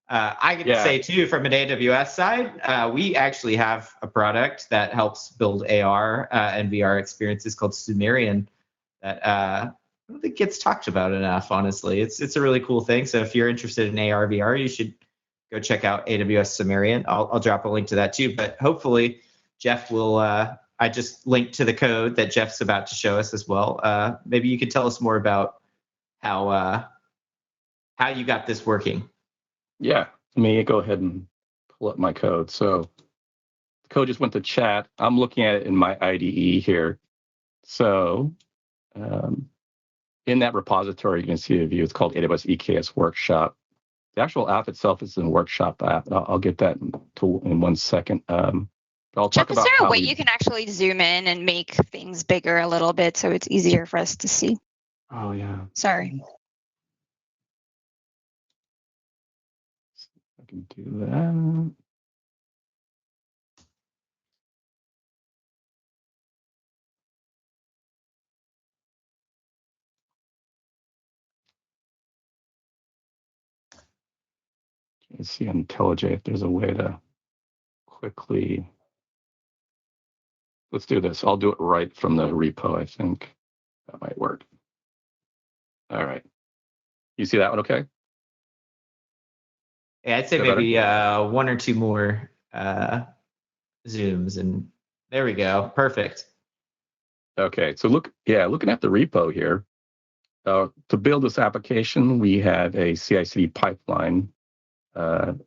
I can say too, from an AWS side, we actually have a product that helps build AR and VR experiences called Sumerian that I don't think gets talked about enough, honestly. It's a really cool thing. So if you're interested in AR, VR, you should go check out AWS Sumerian. I'll drop a link to that too. But hopefully Jeff will, I just linked to the code that Jeff's about to show us as well. Maybe you could tell us more about how you got this working. Yeah, let me go ahead and pull up my code. So the code just went to chat. I'm looking at it in my IDE here. So in that repository, you can see a view. It's called AWS EKS Workshop. The actual app itself is a workshop app. I'll get that in 1 second. I'll talk about is there a way you can actually zoom in and make things bigger a little bit so it's easier for us to see? Oh, yeah. Sorry. I can do that. Let's see on IntelliJ if there's a way to quickly. Let's do this. I'll do it right from the repo. I think that might work. All right. You see that one okay? Yeah, I'd say maybe 1 or 2 more zooms, and there we go. Perfect. Okay, so looking at the repo here, to build this application, we have a CI/CD pipeline, and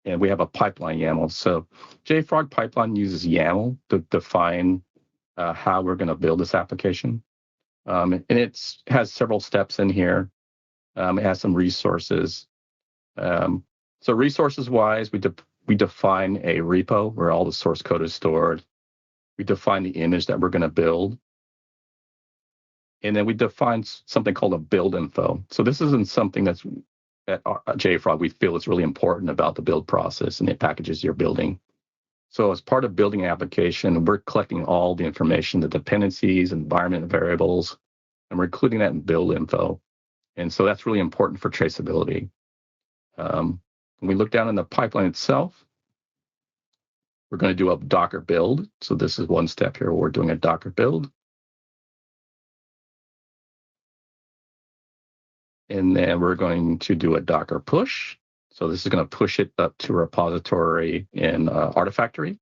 we have a pipeline YAML. So JFrog pipeline uses YAML to define how we're going to build this application, and it has several steps in here. It has some resources. So resources-wise, we define a repo where all the source code is stored. We define the image that we're going to build. And then we define something called a build info. So this isn't something that's at JFrog we feel is really important about the build process and the packages you're building. So as part of building an application, we're collecting all the information, the dependencies, environment variables, and we're including that in build info. And so that's really important for traceability. When we look down in the pipeline itself, we're going to do a Docker build. So this is one step here where we're doing a Docker build. And then we're going to do a Docker push. So this is going to push it up to a repository in Artifactory.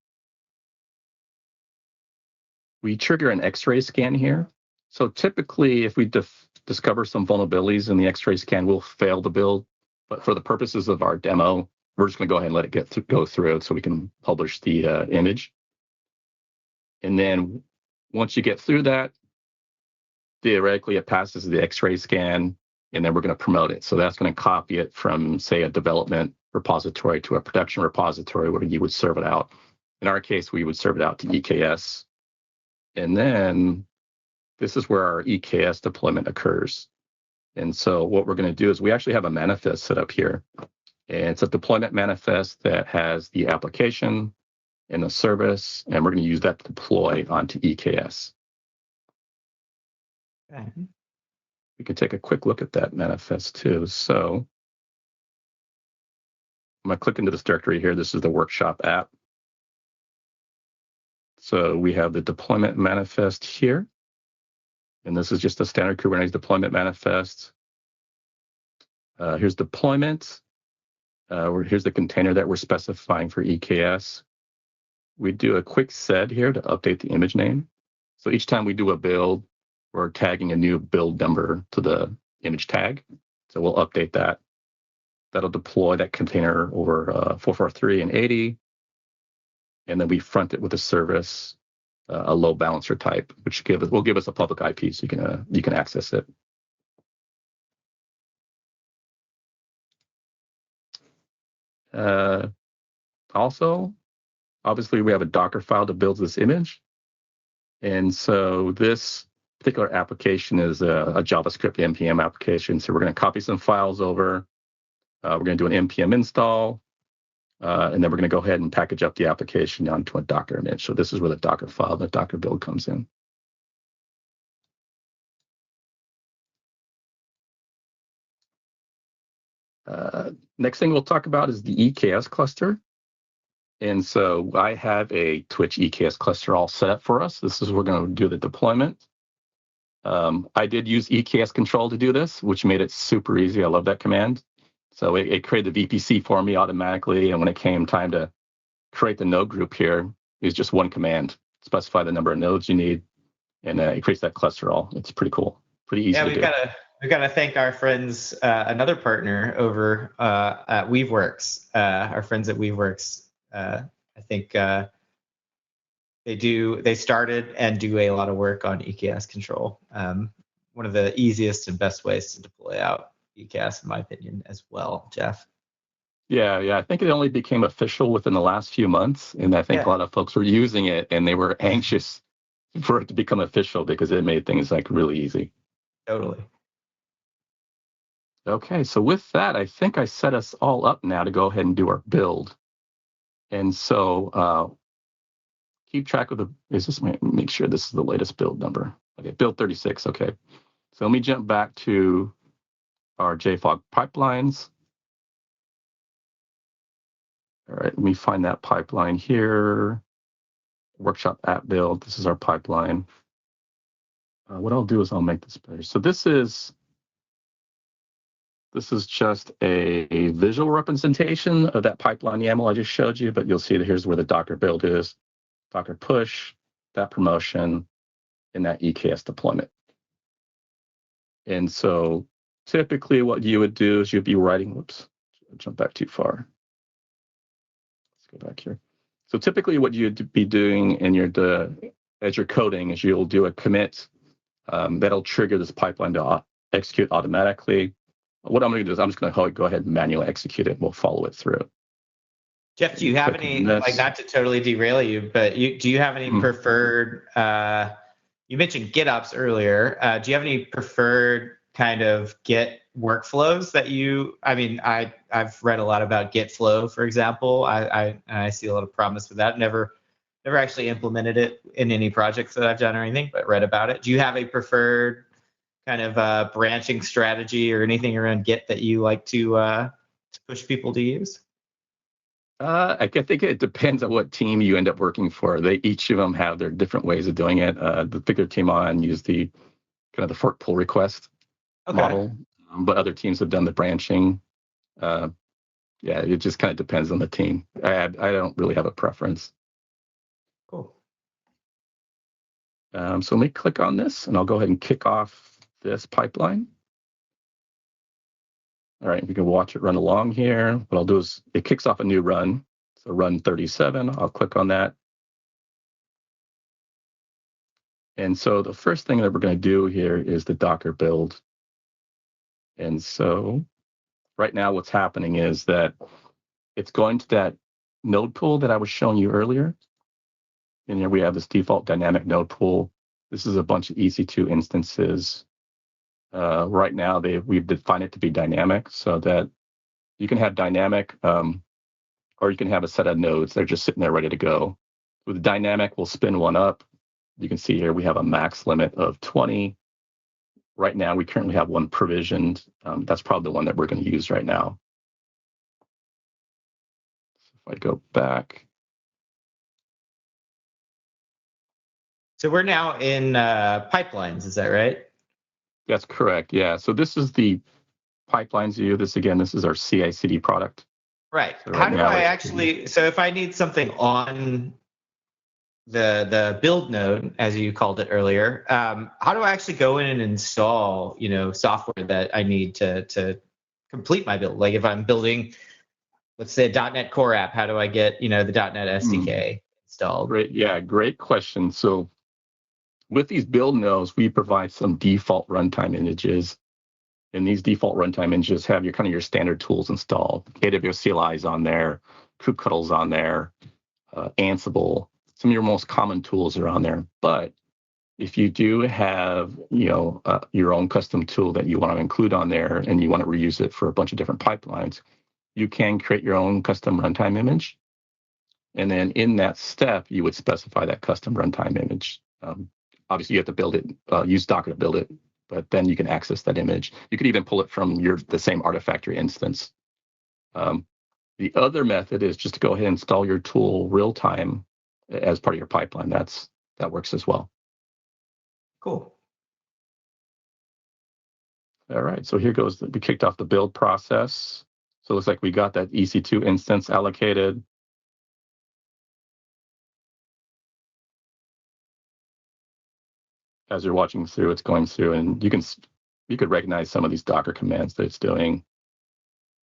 We trigger an X-ray scan here. So typically, if we discover some vulnerabilities in the X-ray scan, we'll fail the build. But for the purposes of our demo, we're just going to go ahead and let it go through so we can publish the image. And then once you get through that, theoretically, it passes the X-ray scan, and then we're going to promote it. So that's going to copy it from, say, a development repository to a production repository where you would serve it out. In our case, we would serve it out to EKS. And then this is where our EKS deployment occurs. And so what we're going to do is we actually have a manifest set up here. And it's a deployment manifest that has the application and the service, and we're going to use that to deploy onto EKS. Okay. We can take a quick look at that manifest too. So I'm going to click into this directory here. This is the workshop app. So we have the deployment manifest here. And this is just a standard Kubernetes deployment manifest. Here's deployment. Here's the container that we're specifying for EKS. We do a quick sed here to update the image name. So each time we do a build, we're tagging a new build number to the image tag. So we'll update that. That'll deploy that container over 443 and 80. And then we front it with a service, a load balancer type, which will give us a public IP so you can access it. Also, obviously, we have a Docker file that builds this image. And so this particular application is a JavaScript NPM application. So we're going to copy some files over. We're going to do an NPM install. And then we're going to go ahead and package up the application onto a Docker image. So this is where the Docker file, the Docker build comes in. Next thing we'll talk about is the EKS cluster. And so I have a Twitch EKS cluster all set up for us. This is where we're going to do the deployment. I did use EKS control to do this, which made it super easy. I love that command. So it created the VPC for me automatically. And when it came time to create the node group here, it was just one command. Specify the number of nodes you need, and it creates that cluster all. It's pretty cool, pretty easy to do. We've got to thank our friends, another partner over at Weaveworks. Our friends at Weaveworks, I think they started and do a lot of work on EKS control. One of the easiest and best ways to deploy out EKS, in my opinion, as well, Jeff. Yeah. I think it only became official within the last few months, and I think a lot of folks were using it, and they were anxious for it to become official because it made things like really easy. Totally. Okay, so with that, I think I set us all up now to go ahead and do our build. And so keep track of make sure this is the latest build number. Okay, build 36, okay. So let me jump back to our JFrog pipelines. All right, let me find that pipeline here. Workshop app build, this is our pipeline. What I'll do is I'll make this better. So this is just a visual representation of that pipeline YAML I just showed you, but you'll see that here's where the Docker build is, Docker push, that promotion, and that EKS deployment. And so typically what you would do is you'd be writing, whoops, jump back too far. Let's go back here. So typically what you'd be doing as you're coding is you'll do a commit that'll trigger this pipeline to execute automatically. What I'm going to do is I'm just going to go ahead and manually execute it, and we'll follow it through. Jeff, do you have any, like, not to totally derail you, but do you have any preferred, you mentioned GitOps earlier. Do you have any preferred kind of Git workflows that I've read a lot about Git flow, for example. I see a lot of promise with that. Never actually implemented it in any projects that I've done or anything, but read about it. Do you have a preferred kind of branching strategy or anything around Git that you like to push people to use? I think it depends on what team you end up working for. Each of them have their different ways of doing it. The particular team on use the kind of the fork pull request model. but other teams have done the branching. Yeah, it just kind of depends on the team. I don't really have a preference. Cool. So let me click on this, and I'll go ahead and kick off this pipeline. All right, we can watch it run along here. What I'll do is it kicks off a new run. So run 37, I'll click on that. And so the first thing that we're going to do here is the Docker build. And so right now what's happening is that it's going to that node pool that I was showing you earlier. And here we have this default dynamic node pool. This is a bunch of EC2 instances. Right now we've defined it to be dynamic so that you can have dynamic or you can have a set of nodes. They're just sitting there ready to go. With dynamic, we'll spin one up. You can see here we have a max limit of 20. Right now, we currently have one provisioned. That's probably the one that we're going to use right now. So if I go back. So we're now in pipelines, is that right? That's correct, yeah. So this is the pipelines view. This is our CI/CD product. Right. So How do I actually, so if I need something on the build node, as you called it earlier, how do I actually go in and install, software that I need to complete my build? Like if I'm building, let's say a .NET Core app, how do I get, the .NET SDK installed? Great question. So with these build nodes, we provide some default runtime images. And these default runtime images have your standard tools installed. AWS CLI is on there, kubectls on there, Ansible. Some of your most common tools are on there. But if you do have, your own custom tool that you want to include on there and you want to reuse it for a bunch of different pipelines, you can create your own custom runtime image. And then in that step, you would specify that custom runtime image. Obviously, you have to build it, use Docker to build it, but then you can access that image. You could even pull it from the same Artifactory instance. The other method is just to go ahead and install your tool real time as part of your pipeline. That works as well. Cool. All right, so here goes, we kicked off the build process. So it looks like we got that EC2 instance allocated. As you're watching through, it's going through, and you could recognize some of these Docker commands that it's doing.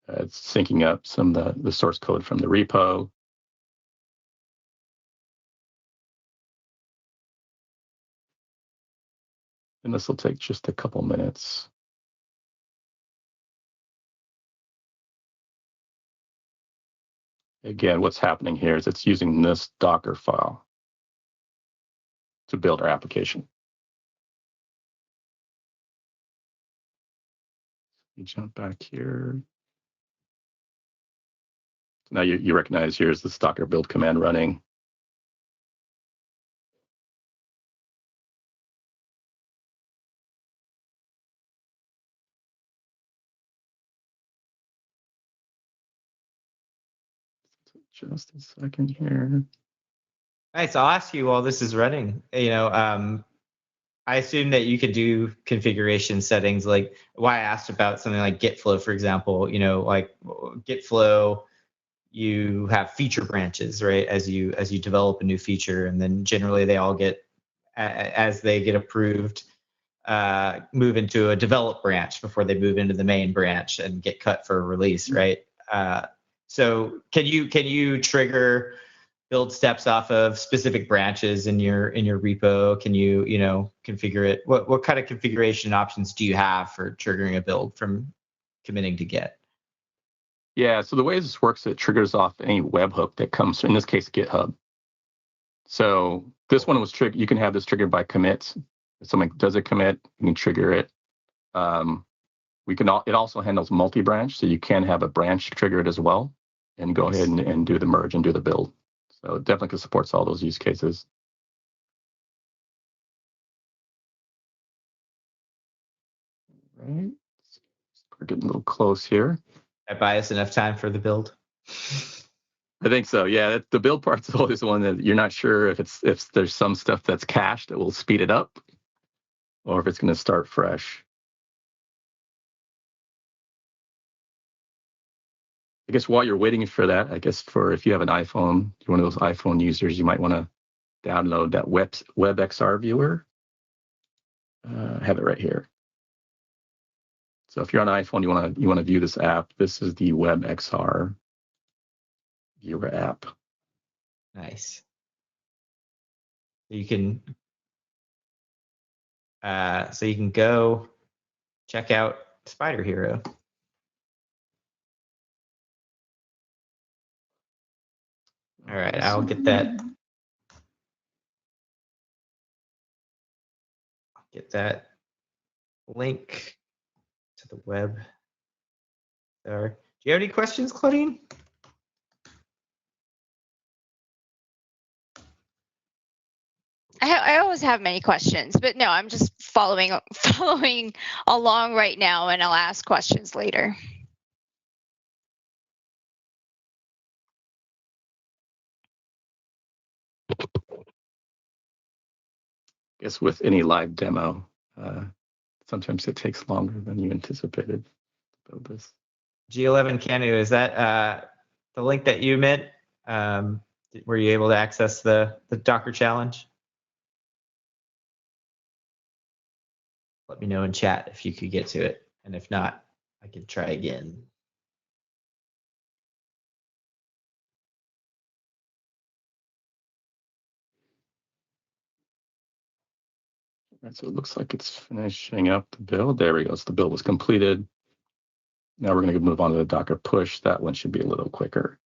It's syncing up some of the source code from the repo. And this will take just a couple minutes. Again, what's happening here is it's using this Docker file to build our application. You jump back here. Now you recognize here's this Docker build command running. Just a second here. Nice. I'll ask you while this is running. I assume that you could do configuration settings, like why I asked about something like GitFlow, for example. Like GitFlow, you have feature branches, right? As you develop a new feature, and then generally they all get, as they get approved, move into a develop branch before they move into the main branch and get cut for release, right? So can you trigger build steps off of specific branches in your repo? Can you configure it? What kind of configuration options do you have for triggering a build from committing to Git? Yeah, so the way this works, it triggers off any webhook that comes, in this case, GitHub. So this one was triggered. You can have this triggered by commits. If someone does a commit, you can trigger it. It also handles multi-branch, so you can have a branch triggered as well, and go ahead and do the merge and do the build. So it definitely supports all those use cases. All right, we're getting a little close here. I buy us enough time for the build. I think so. Yeah, the build part's always one that you're not sure if there's some stuff that's cached that will speed it up, or if it's going to start fresh. I guess while you're waiting for that, I guess if you have an iPhone, you're one of those iPhone users, you might want to download that WebXR viewer. I have it right here. So if you're on an iPhone, you want to view this app. This is the WebXR viewer app. Nice. You can go check out Spider Hero. All right, I'll get that. Get that link to the web there. Do you have any questions, Claudine? I always have many questions, but no, I'm just following along right now, and I'll ask questions later. I guess with any live demo, sometimes it takes longer than you anticipated to build this. G11 Canu, is that the link that you meant? Were you able to access the Docker challenge? Let me know in chat if you could get to it, and if not, I can try again. All right, so it looks like it's finishing up the build. There we go. So the build was completed. Now we're going to move on to the Docker push. That one should be a little quicker.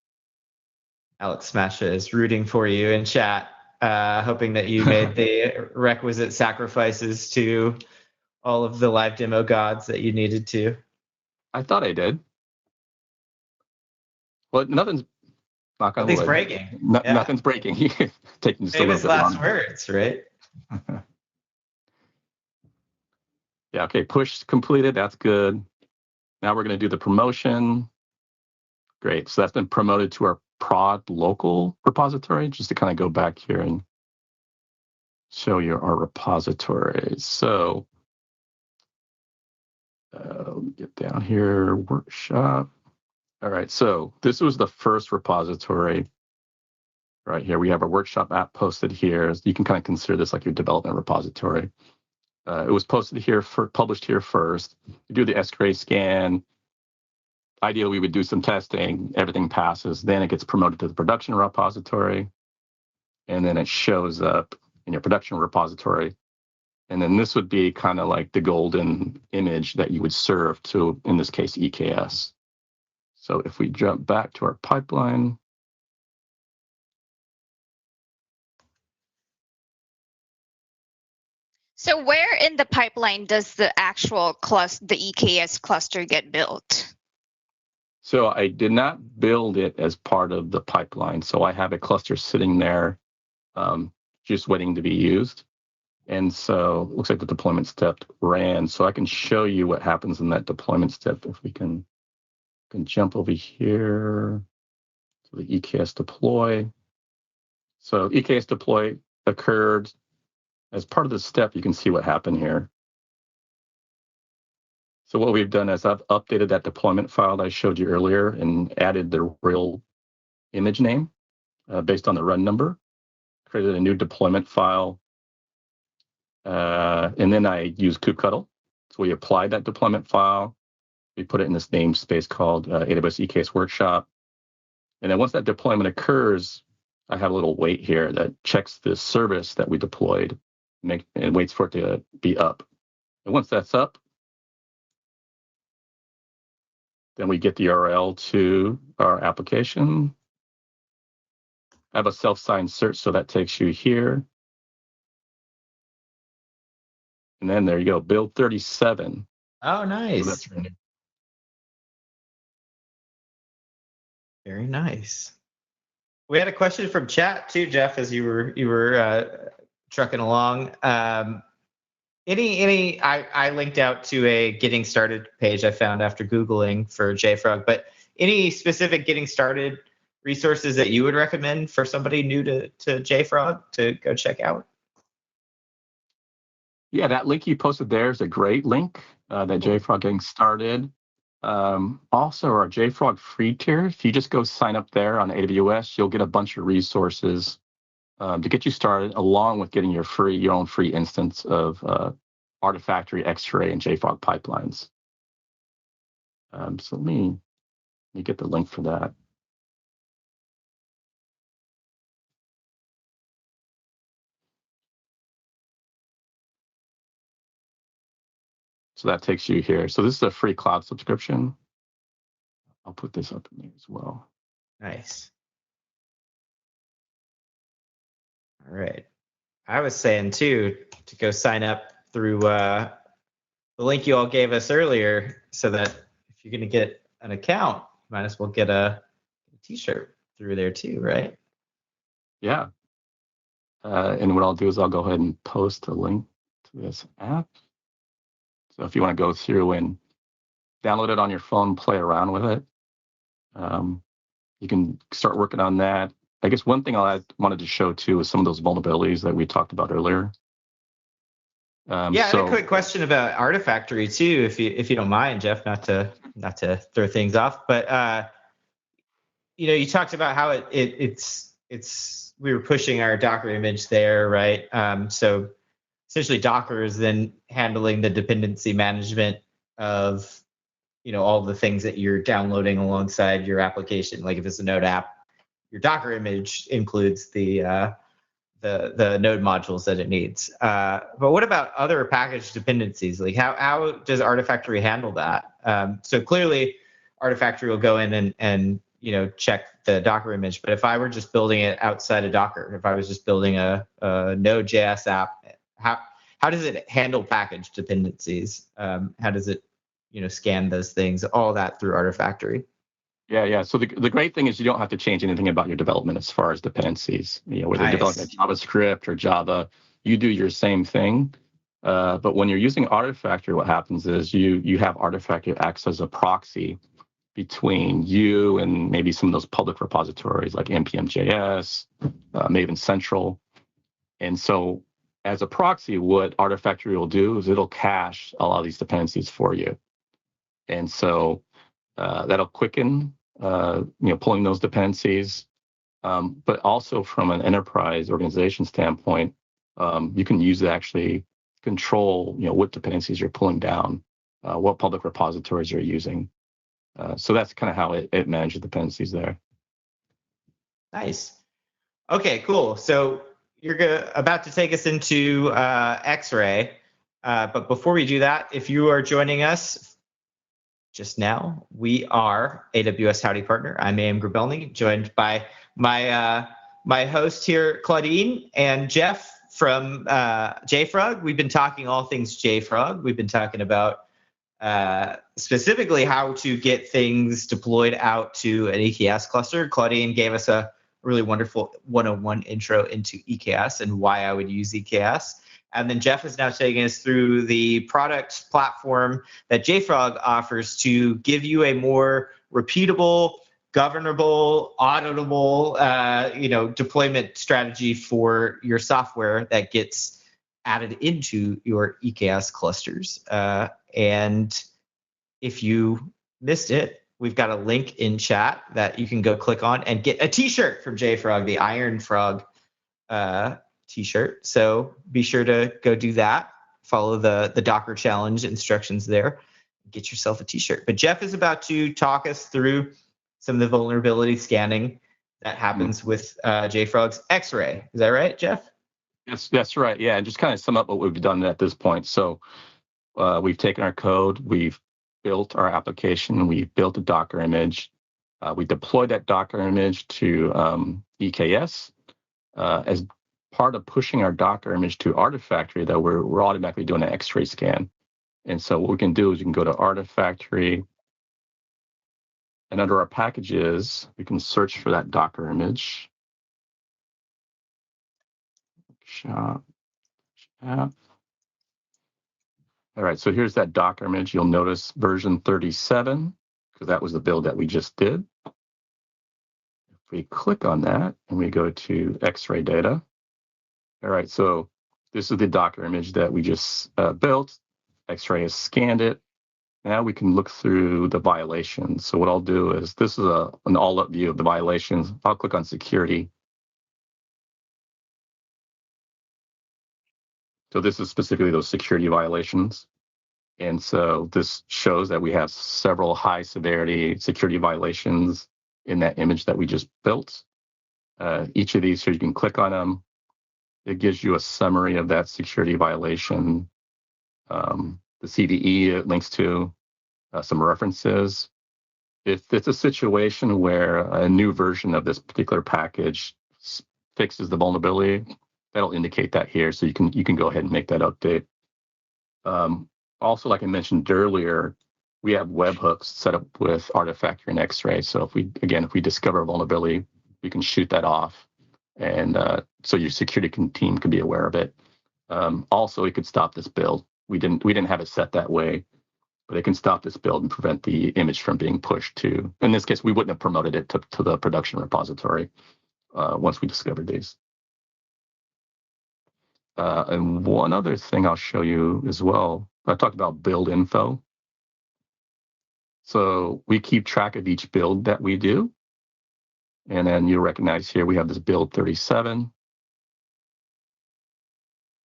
Alex Smasha is rooting for you in chat, hoping that you made the requisite sacrifices to all of the live demo gods that you needed to. I thought I did. Well, nothing's breaking. Nothing's breaking. Taking just famous a little bit last longer. words, right? Yeah, okay, push completed. That's good. Now we're going to do the promotion. Great. So that's been promoted to our prod local repository, just to kind of go back here and show you our repositories. So let me get down here, workshop. All right, so this was the first repository right here. We have our workshop app posted here. You can kind of consider this like your development repository. It was posted here, published here first. You do the SQA scan. Ideally, we would do some testing. Everything passes. Then it gets promoted to the production repository. And then it shows up in your production repository. And then this would be kind of like the golden image that you would serve to, in this case, EKS. So if we jump back to our pipeline. So where in the pipeline does the actual cluster, the EKS cluster, get built? So I did not build it as part of the pipeline. So I have a cluster sitting there just waiting to be used. And so it looks like the deployment step ran. So I can show you what happens in that deployment step. If we can jump over here to the EKS deploy. So EKS deploy occurred. As part of the step, you can see what happened here. So what we've done is I've updated that deployment file that I showed you earlier and added the real image name based on the run number, created a new deployment file, and then I use kubectl. So we applied that deployment file. We put it in this namespace called AWS EKS Workshop. And then once that deployment occurs, I have a little wait here that checks the service that we deployed and waits for it to be up. And once that's up, then we get the URL to our application. I have a self-signed search, so that takes you here. And then there you go, build 37. Oh, nice. So that's really very nice. We had a question from chat too, Jeff, as you were trucking along. I linked out to a getting started page I found after Googling for JFrog, but any specific getting started resources that you would recommend for somebody new to JFrog to go check out? Yeah, that link you posted there is a great link, that JFrog getting started. Also, our JFrog free tier, if you just go sign up there on AWS, you'll get a bunch of resources to get you started, along with getting your own free instance of Artifactory, X-Ray, and JFrog pipelines. So let me get the link for that. So that takes you here. So this is a free cloud subscription. I'll put this up in there as well. Nice. All right. I was saying too to go sign up through the link you all gave us earlier, so that if you're going to get an account, you might as well get a t-shirt through there too, right? Yeah. And what I'll do is I'll go ahead and post a link to this app. So if you want to go through and download it on your phone, play around with it, you can start working on that. I guess one thing I wanted to show too is some of those vulnerabilities that we talked about earlier. Yeah, I had a quick question about Artifactory too, if you don't mind, Jeff, not to throw things off, but you talked about how it's we were pushing our Docker image there, right? So essentially Docker is then handling the dependency management of all the things that you're downloading alongside your application. Like if it's a Node app, your Docker image includes the Node modules that it needs. But what about other package dependencies? Like how does Artifactory handle that? So clearly, Artifactory will go in and check the Docker image. But if I were just building it outside of Docker, if I was just building a Node.js app, how does it handle package dependencies? How does it scan those things? All that through Artifactory. Yeah. So the great thing is you don't have to change anything about your development as far as dependencies. Whether you're developing JavaScript or Java, you do your same thing. But when you're using Artifactory, what happens is you have Artifactory acts as a proxy between you and maybe some of those public repositories like npm.js, Maven Central. And so as a proxy, what Artifactory will do is it'll cache a lot of these dependencies for you. And so that'll quicken, pulling those dependencies. But also from an enterprise organization standpoint, you can use it to actually control, what dependencies you're pulling down, what public repositories you're using. So that's kind of how it manages dependencies there. Nice. Okay, cool. So you're about to take us into X-Ray. But before we do that, if you are joining us just now, we are AWS Howdy Partner. I'm Grobelny, joined by my host here, Claudine, and Jeff from JFrog. We've been talking all things JFrog. We've been talking about specifically how to get things deployed out to an EKS cluster. Claudine gave us a really wonderful 101 intro into EKS and why I would use EKS. And then Jeff is now taking us through the product platform that JFrog offers to give you a more repeatable, governable, auditable, deployment strategy for your software that gets added into your EKS clusters. And if you missed it, we've got a link in chat that you can go click on and get a t-shirt from JFrog, the Iron Frog t-shirt. So be sure to go do that. Follow the Docker challenge instructions there. Get yourself a t-shirt. But Jeff is about to talk us through some of the vulnerability scanning that happens with JFrog's X-Ray. Is that right, Jeff? Yes, that's right. Yeah, and just kind of sum up what we've done at this point. So we've taken our code, we've built our application, we've built a Docker image. We deployed that Docker image to EKS. As part of pushing our Docker image to Artifactory, that we're automatically doing an X-ray scan. And so what we can do is you can go to Artifactory, and under our packages, we can search for that Docker image. Shop. All right, so here's that Docker image. You'll notice version 37, because that was the build that we just did. If we click on that and we go to X-ray data, all right, so this is the Docker image that we just built. X-ray has scanned it, Now we can look through the violations. So what I'll do is, this is an all-up view of the violations. I'll click on security. So this is specifically those security violations. And so this shows that we have several high severity security violations in that image that we just built. Each of these here, you can click on them. It gives you a summary of that security violation. The CVE it links to, some references. If it's a situation where a new version of this particular package fixes the vulnerability, that'll indicate that here. So you can go ahead and make that update. Also, like I mentioned earlier, we have webhooks set up with Artifactory and X-Ray. So if we discover a vulnerability, we can shoot that off, and so your security team can be aware of it. Also, it could stop this build. We didn't have it set that way, but it can stop this build and prevent the image from being pushed to. In this case, we wouldn't have promoted it to the production repository once we discovered these. And one other thing I'll show you as well, I talked about build info. So we keep track of each build that we do. And then you'll recognize here we have this build 37.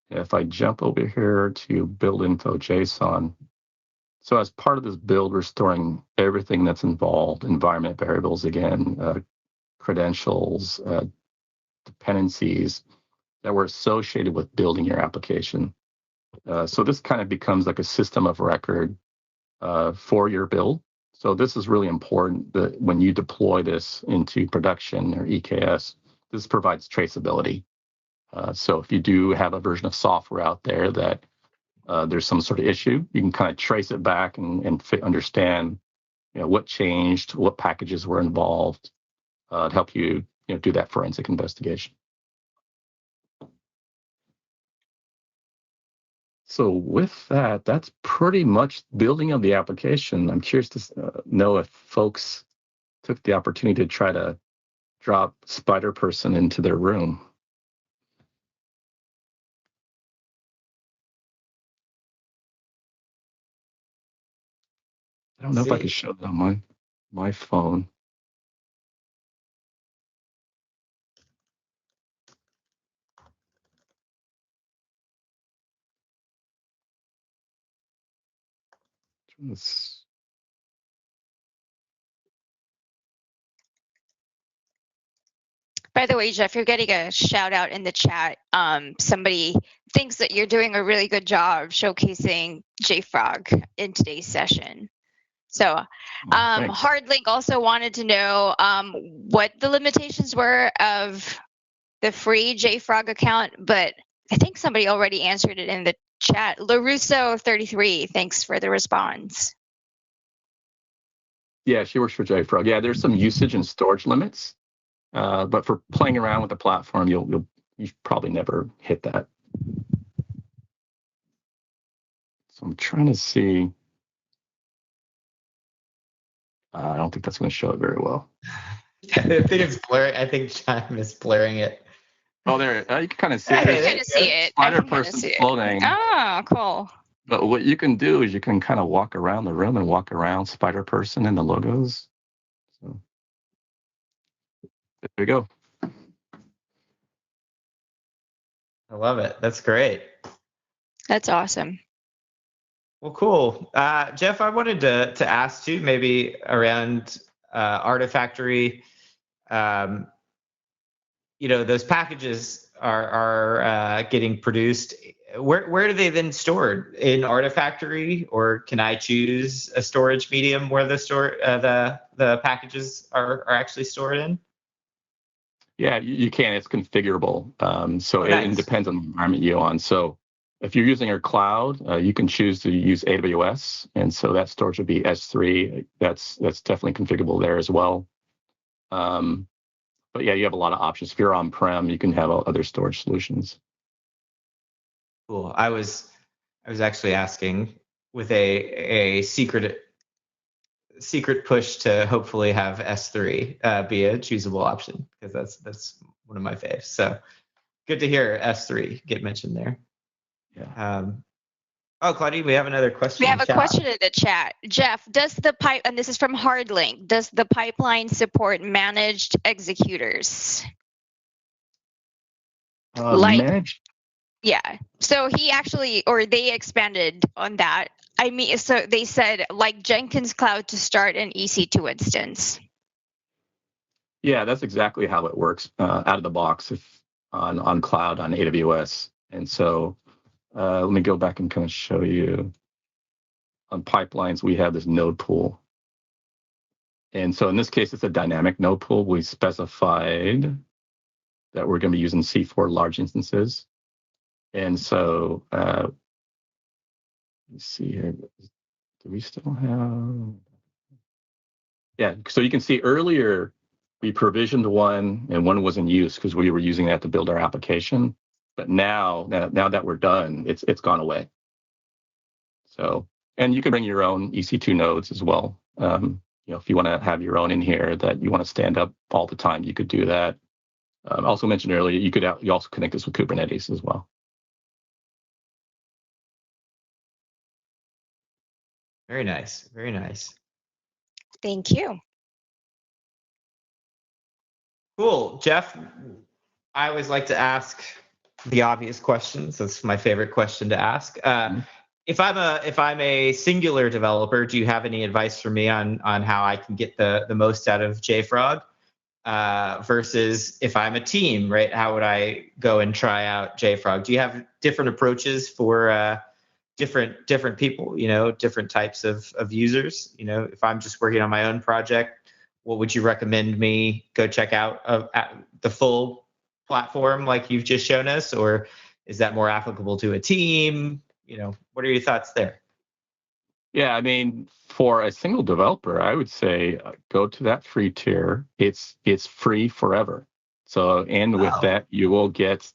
If I jump over here to build info JSON, so as part of this build, we're storing everything that's involved, environment variables again, credentials, dependencies that were associated with building your application. So this kind of becomes like a system of record for your build. So this is really important that when you deploy this into production or EKS, this provides traceability. So if you do have a version of software out there that there's some sort of issue, you can kind of trace it back and understand, what changed, what packages were involved, to help you, do that forensic investigation. So with that, that's pretty much building of the application. I'm curious to know if folks took the opportunity to try to drop Spider Person into their room. I don't know if I can show that on my phone. Let's, By the way, Jeff, you're getting a shout out in the chat. Somebody thinks that you're doing a really good job showcasing JFrog in today's session. So Hardlink also wanted to know what the limitations were of the free JFrog account, but I think somebody already answered it in the chat. LaRusso33, thanks for the response. Yeah, she works for JFrog. Yeah, there's some usage and storage limits, but for playing around with the platform, you probably never hit that. So I'm trying to see. I don't think that's going to show it very well. I think it's blurring. I think Chime is blurring it. Oh, there. You can kind of see I it. can kind of see it. Spider Person's floating. Oh, cool. But what you can do is you can kind of walk around the room and walk around Spider Person and the logos. So there we go. I love it. That's great. That's awesome. Well, cool. Jeff, I wanted to ask you maybe around Artifactory. Those packages are getting produced. Where do they then stored? In Artifactory, or can I choose a storage medium where the packages are actually stored in? Yeah, you can. It's configurable. So nice. It depends on the environment you're on. So if you're using our cloud, you can choose to use AWS, and so that storage would be S3. That's definitely configurable there as well. But yeah, you have a lot of options. If you're on-prem, you can have other storage solutions. Cool. I was actually asking with a secret push to hopefully have S3 be a choosable option, because that's one of my faves. So good to hear S3 get mentioned there. Yeah. Oh, Claudia, we have another question We in have the a chat. question in the chat. Jeff, does the pipe, and this is from Hardlink, does the pipeline support managed executors? Like, Managed. yeah. So he actually, or they expanded on that. I mean, so they said like Jenkins Cloud to start an EC2 instance. Yeah, that's exactly how it works out of the box if on cloud on AWS. And so let me go back and kind of show you on pipelines, we have this node pool. And so in this case, it's a dynamic node pool. We specified that we're going to be using C4 large instances. And so let's see here. Do we still have? Yeah, so you can see earlier we provisioned one and one was in use because we were using that to build our application. But now that we're done, it's gone away. So, and you can bring your own EC2 nodes as well. If you want to have your own in here that you want to stand up all the time, you could do that. I also mentioned earlier, you also connect this with Kubernetes as well. Very nice. Very nice. Thank you. Cool. Jeff, I always like to ask the obvious questions. That's my favorite question to ask. If I'm a singular developer, do you have any advice for me on how I can get the most out of JFrog? Versus if I'm a team, right? How would I go and try out JFrog? Do you have different approaches for different people? Different types of users. If I'm just working on my own project, what would you recommend me go check out the full platform like you've just shown us, or is that more applicable to a team? What are your thoughts there? Yeah, I mean, for a single developer, I would say go to that free tier. It's free forever. So, and with that, you will get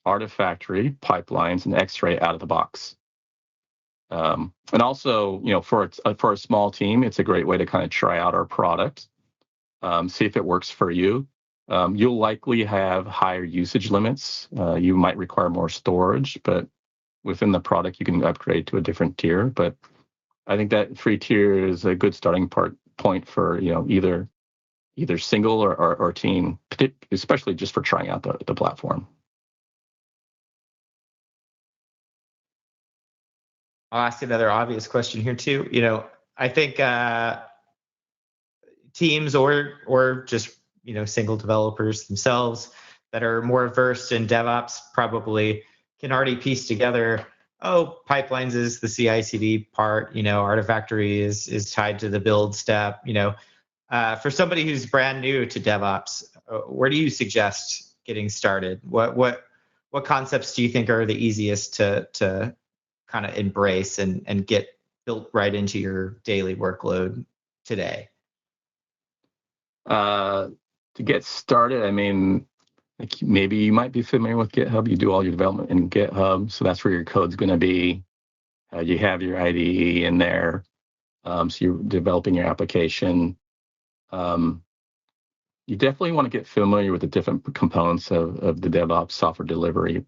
Artifactory, pipelines, and X-Ray out of the box. And also, for a small team, it's a great way to kind of try out our product, see if it works for you. You'll likely have higher usage limits. You might require more storage, but within the product, you can upgrade to a different tier. But I think that free tier is a good starting point for either single or team, especially just for trying out the platform. I'll ask another obvious question here too. I think teams or just single developers themselves that are more versed in DevOps probably can already piece together. Oh, pipelines is the CI/CD part. Artifactory is tied to the build step. For somebody who's brand new to DevOps, where do you suggest getting started? What concepts do you think are the easiest to kind of embrace and get built right into your daily workload today? To get started, I mean, like maybe you might be familiar with GitHub. You do all your development in GitHub, so that's where your code's going to be. You have your IDE in there, so you're developing your application. You definitely want to get familiar with the different components of the DevOps software delivery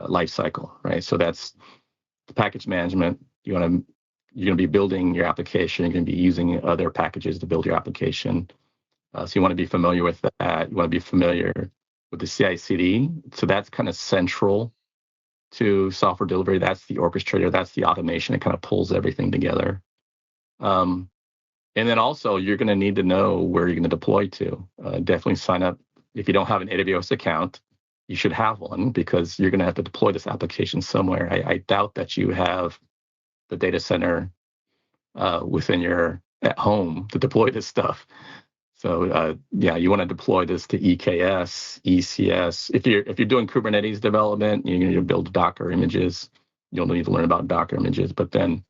life cycle, right? So that's the package management. You're going to be building your application. You're going to be using other packages to build your application. So you want to be familiar with that. You want to be familiar with the CI/CD. So that's kind of central to software delivery. That's the orchestrator. That's the automation. It kind of pulls everything together. And then also, you're going to need to know where you're going to deploy to. Definitely sign up. If you don't have an AWS account, you should have one because you're going to have to deploy this application somewhere. I doubt that you have the data center within your at home to deploy this stuff. So you want to deploy this to EKS, ECS. If you're doing Kubernetes development, you're going to build Docker images. You'll need to learn about Docker images. But then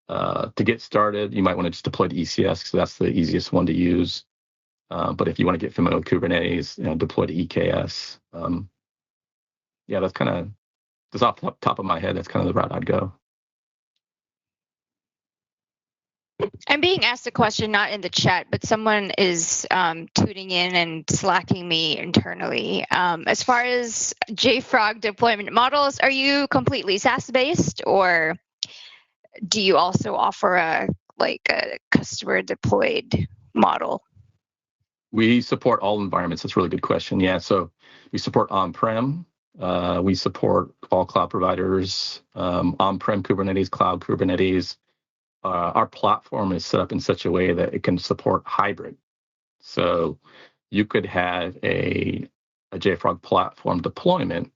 to get started, you might want to just deploy to ECS because that's the easiest one to use. But if you want to get familiar with Kubernetes, deploy to EKS. That's kind of just off the top of my head. That's kind of the route I'd go. I'm being asked a question not in the chat, but someone is tuning in and slacking me internally. As far as JFrog deployment models, are you completely SaaS based, or do you also offer a customer deployed model? We support all environments. That's a really good question. Yeah, so we support on-prem. We support all cloud providers, on-prem Kubernetes, cloud Kubernetes. Our platform is set up in such a way that it can support hybrid. So you could have a JFrog platform deployment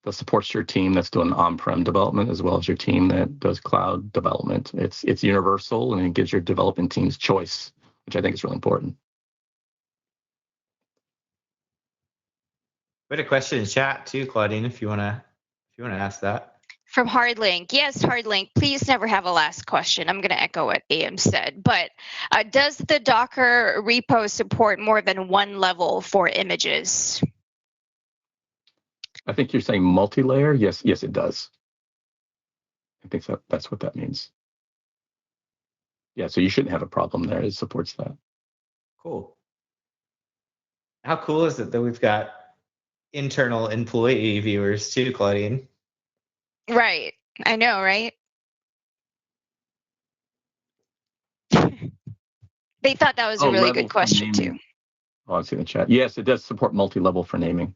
that supports your team that's doing on-prem development as well as your team that does cloud development. It's universal, and it gives your development teams choice, which I think is really important. We had a question in chat too, Claudine, if you wanna ask that. From Hardlink. Yes, Hardlink, please never have a last question. I'm going to echo what AM said. But does the Docker repo support more than one level for images? I think you're saying multi-layer. Yes, it does. I think that's what that means. Yeah, so you shouldn't have a problem there. It supports that. Cool. How cool is it that we've got internal employee viewers too, Claudine? Right. I know, right? They thought that was a really good question too. Oh, I see in the chat. Yes, it does support multi-level for naming.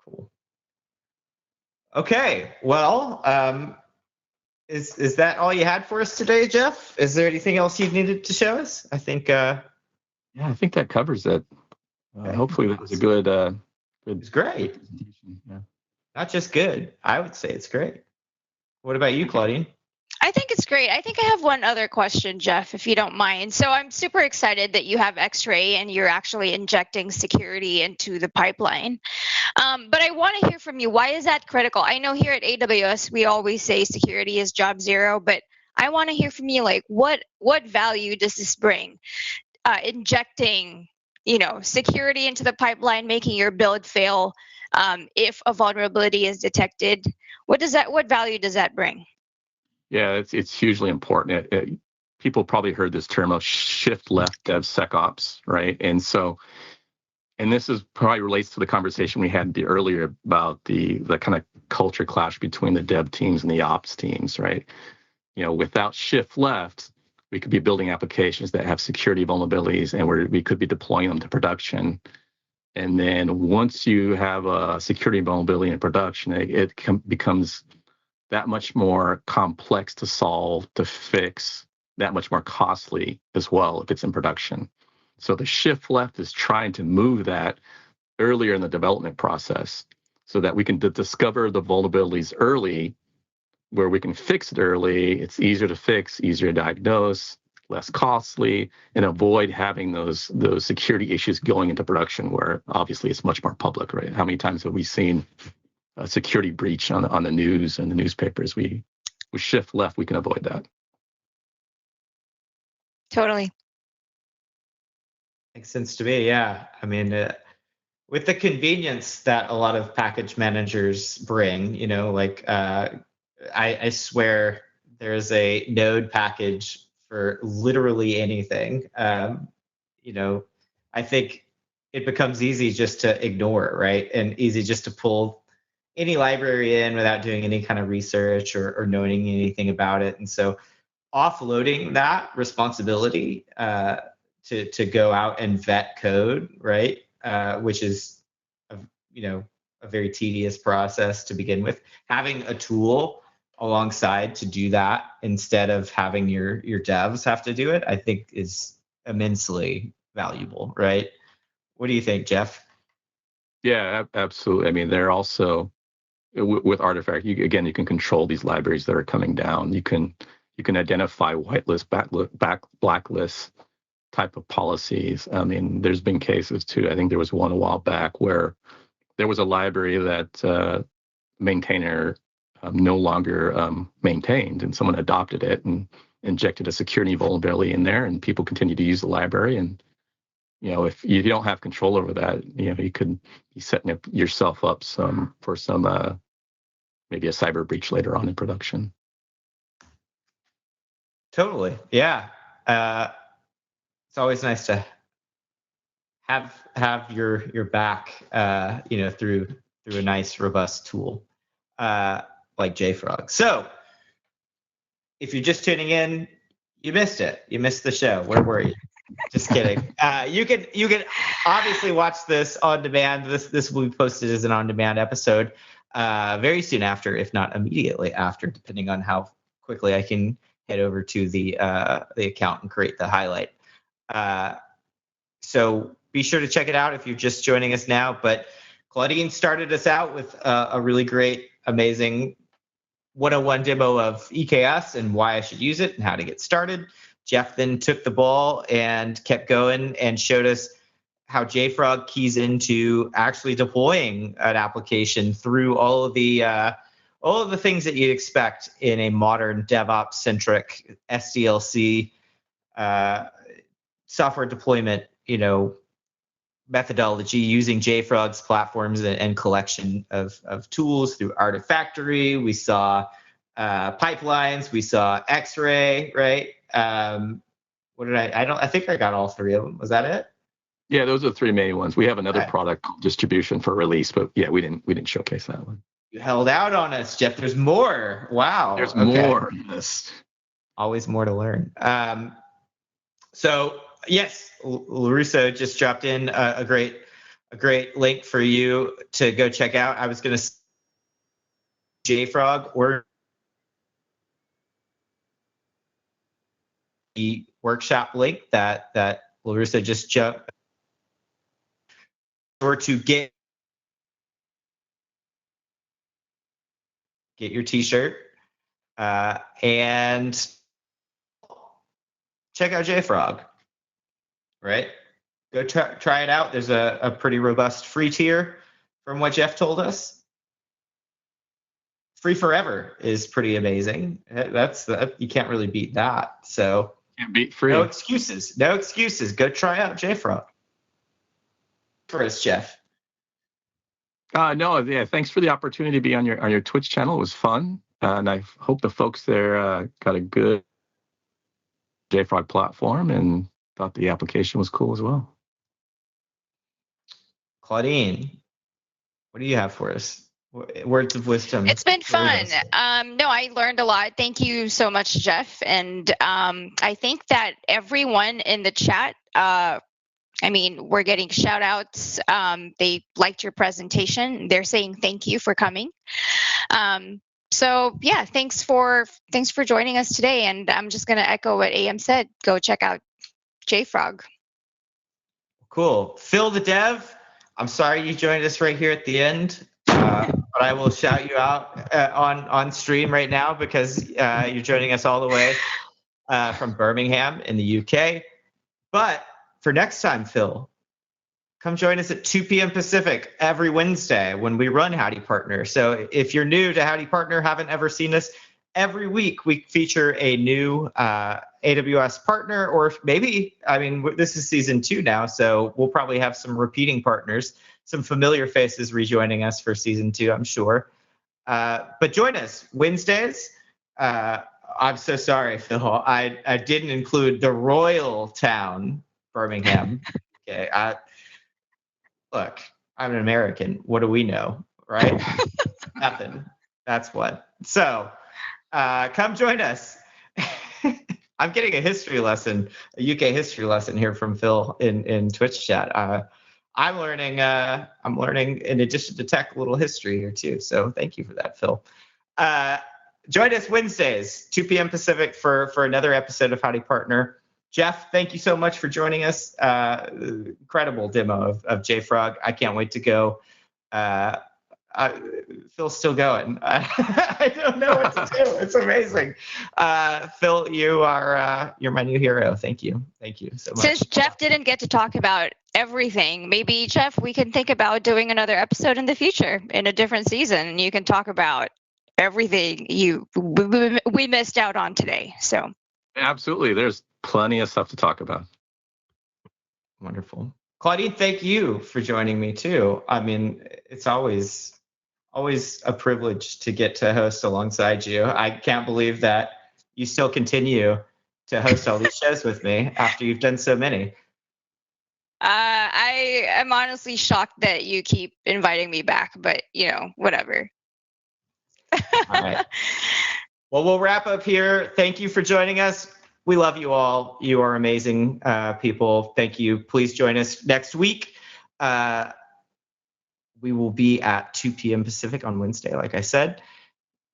Cool. Okay. Well, is that all you had for us today, Jeff? Is there anything else you needed to show us? I think. Yeah, I think that covers it. Okay. Hopefully, that was a good. It's great. Presentation. Yeah. Not just good. I would say it's great. What about you, Claudine? I think it's great. I think I have one other question, Jeff, if you don't mind. So I'm super excited that you have X-Ray and you're actually injecting security into the pipeline. But I want to hear from you. Why is that critical? I know here at AWS, we always say security is job zero, but I want to hear from you, like, what value does this bring? Injecting, security into the pipeline, making your build fail if a vulnerability is detected. What value does that bring? Yeah, it's hugely important. People probably heard this term of shift left DevSecOps, right? And this is probably relates to the conversation we had earlier about the kind of culture clash between the dev teams and the ops teams, right? Without shift left, we could be building applications that have security vulnerabilities, and we could be deploying them to production. And then once you have a security vulnerability in production, it becomes that much more complex to solve, to fix, that much more costly as well if it's in production. So the shift left is trying to move that earlier in the development process so that we can discover the vulnerabilities early, where we can fix it early. It's easier to fix, easier to diagnose, less costly, and avoid having those security issues going into production where obviously it's much more public, right? How many times have we seen a security breach on the news and the newspapers? We shift left, we can avoid that. Totally. Makes sense to me. Yeah. I mean, with the convenience that a lot of package managers bring, I swear there's a node package for literally anything. I think it becomes easy just to ignore, right? And easy just to pull any library in without doing any kind of research or knowing anything about it. And so offloading that responsibility to go out and vet code, right? Which is, a very tedious process to begin with. Having a tool alongside to do that instead of having your devs have to do it, I think is immensely valuable, right? What do you think, Jeff? Yeah, absolutely. I mean, they're also with Artifact. You can control these libraries that are coming down. You can identify whitelist, blacklist type of policies. I mean, there's been cases too. I think there was one a while back where there was a library that maintainer no longer maintained, and someone adopted it and injected a security vulnerability in there, and people continue to use the library. And if you don't have control over that, you could be setting yourself up for some maybe a cyber breach later on in production. Totally. Yeah. It's always nice to have your back, through a nice robust tool like JFrog. So if you're just tuning in, you missed it. You missed the show. Where were you? Just kidding. You can obviously watch this on demand. This will be posted as an on demand episode very soon after, if not immediately after, depending on how quickly I can head over to the account and create the highlight. So be sure to check it out if you're just joining us now. But Claudine started us out with a really great, amazing 101 demo of EKS and why I should use it and how to get started. Jeff then took the ball and kept going and showed us how JFrog keys into actually deploying an application through all of the things that you'd expect in a modern DevOps-centric SDLC software deployment, methodology using JFrog's platforms and collection of tools through Artifactory. We saw pipelines. We saw X-Ray, right? What did I think I got all three of them. Was that it? Yeah, those are the three main ones. We have another product called distribution for release, but yeah, we didn't showcase that one. You held out on us, Jeff. There's more. Wow. There's more. Yes. Always more to learn. So yes, LaRusso just dropped in a great link for you to go check out. I was going to JFrog or the workshop link that LaRusso just jumped, or to get your t-shirt and check out JFrog, right? Go try it out. There's a pretty robust free tier from what Jeff told us. Free forever is pretty amazing. You can't really beat that. So can't beat free. No excuses. No excuses. Go try out JFrog. First, Jeff. No, yeah. Thanks for the opportunity to be on your Twitch channel. It was fun, and I hope the folks there got a good JFrog platform and thought the application was cool as well. Claudine, what do you have for us? Words of wisdom. It's been fun. No, I learned a lot. Thank you so much, Jeff. And I think that everyone in the chat, we're getting shout outs. They liked your presentation. They're saying thank you for coming. So yeah, thanks for joining us today. And I'm just going to echo what AM said. Go check out JFrog. Cool. Phil the Dev, I'm sorry you joined us right here at the end. But I will shout you out on stream right now because you're joining us all the way from Birmingham in the UK. But for next time, Phil, come join us at 2 p.m. Pacific every Wednesday when we run Howdy Partner. So if you're new to Howdy Partner, haven't ever seen us, every week we feature a new AWS partner, or maybe, this is season 2 now, so we'll probably have some repeating partners, some familiar faces rejoining us for season 2, I'm sure. But join us Wednesdays. I'm so sorry, Phil. I didn't include the royal town, Birmingham. Okay. Look, I'm an American. What do we know, right? Nothing. That's what. So come join us. I'm getting a history lesson, a UK history lesson here from Phil in Twitch chat. I'm learning in addition to tech, a little history here too. So thank you for that, Phil. Join us Wednesdays, 2 p.m. Pacific for another episode of Howdy Partner. Jeff, thank you so much for joining us. Incredible demo of JFrog. I can't wait to go. Phil's still going. I don't know what to do. It's amazing. Phil, you're my new hero. Thank you so much. Since Jeff didn't get to talk about everything, maybe Jeff, we can think about doing another episode in the future in a different season. You can talk about everything we missed out on today. So absolutely, there's plenty of stuff to talk about. Wonderful. Claudine, thank you for joining me too. It's always a privilege to get to host alongside you. I can't believe that you still continue to host all these shows with me after you've done so many. I am honestly shocked that you keep inviting me back, but whatever. All right. Well, we'll wrap up here. Thank you for joining us. We love you all. You are amazing people. Thank you. Please join us next week. We will be at 2 p.m. Pacific on Wednesday, like I said.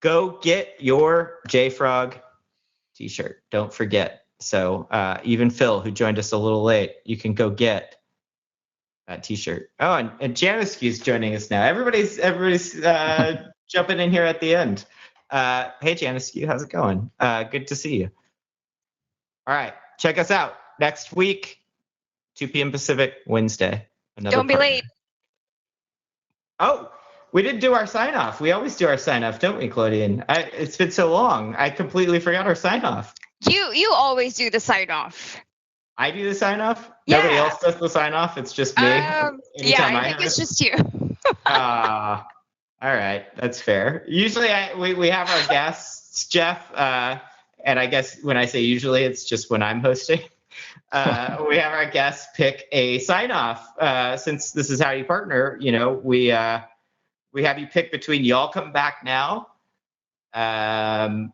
Go get your JFrog t-shirt. Don't forget. So even Phil, who joined us a little late, you can go get that t-shirt. Oh, and Janisky's joining us now. Everybody's jumping in here at the end. Hey, Janisky, how's it going? Good to see you. All right, check us out next week, 2 p.m. Pacific, Wednesday. Don't be late. Oh, we didn't do our sign-off. We always do our sign-off, don't we, Claudine? It's been so long. I completely forgot our sign-off. You always do the sign-off. I do the sign-off? Yeah. Nobody else does the sign-off? It's just me? Yeah, I think it's just you. All right, that's fair. Usually we have our guests, Jeff, and I guess when I say usually, it's just when I'm hosting. We have our guests pick a sign-off. Since this is Howdy Partner, we have you pick between y'all come back now. I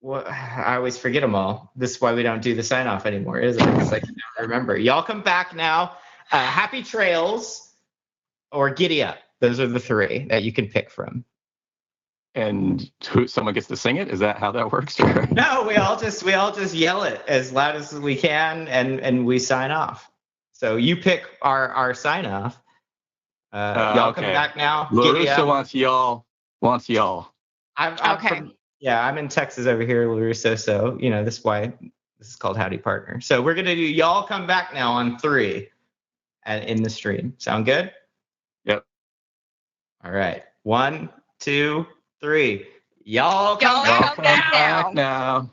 always forget them all. This is why we don't do the sign-off anymore, is it? Because I can never remember. Y'all come back now. Happy Trails or Giddy Up. Those are the three that you can pick from. And someone gets to sing it? Is that how that works? No, we all just yell it as loud as we can, and we sign off. So you pick our sign off. Y'all come back now. LaRusso wants y'all. I'm in Texas over here, LaRusso. So this is why this is called Howdy Partner. So we're gonna do y'all come back now on 3, and in the stream. Sound good? Yep. All right. 1, 2, 3. Y'all come back now.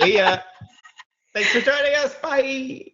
See ya. Thanks for joining us. Bye.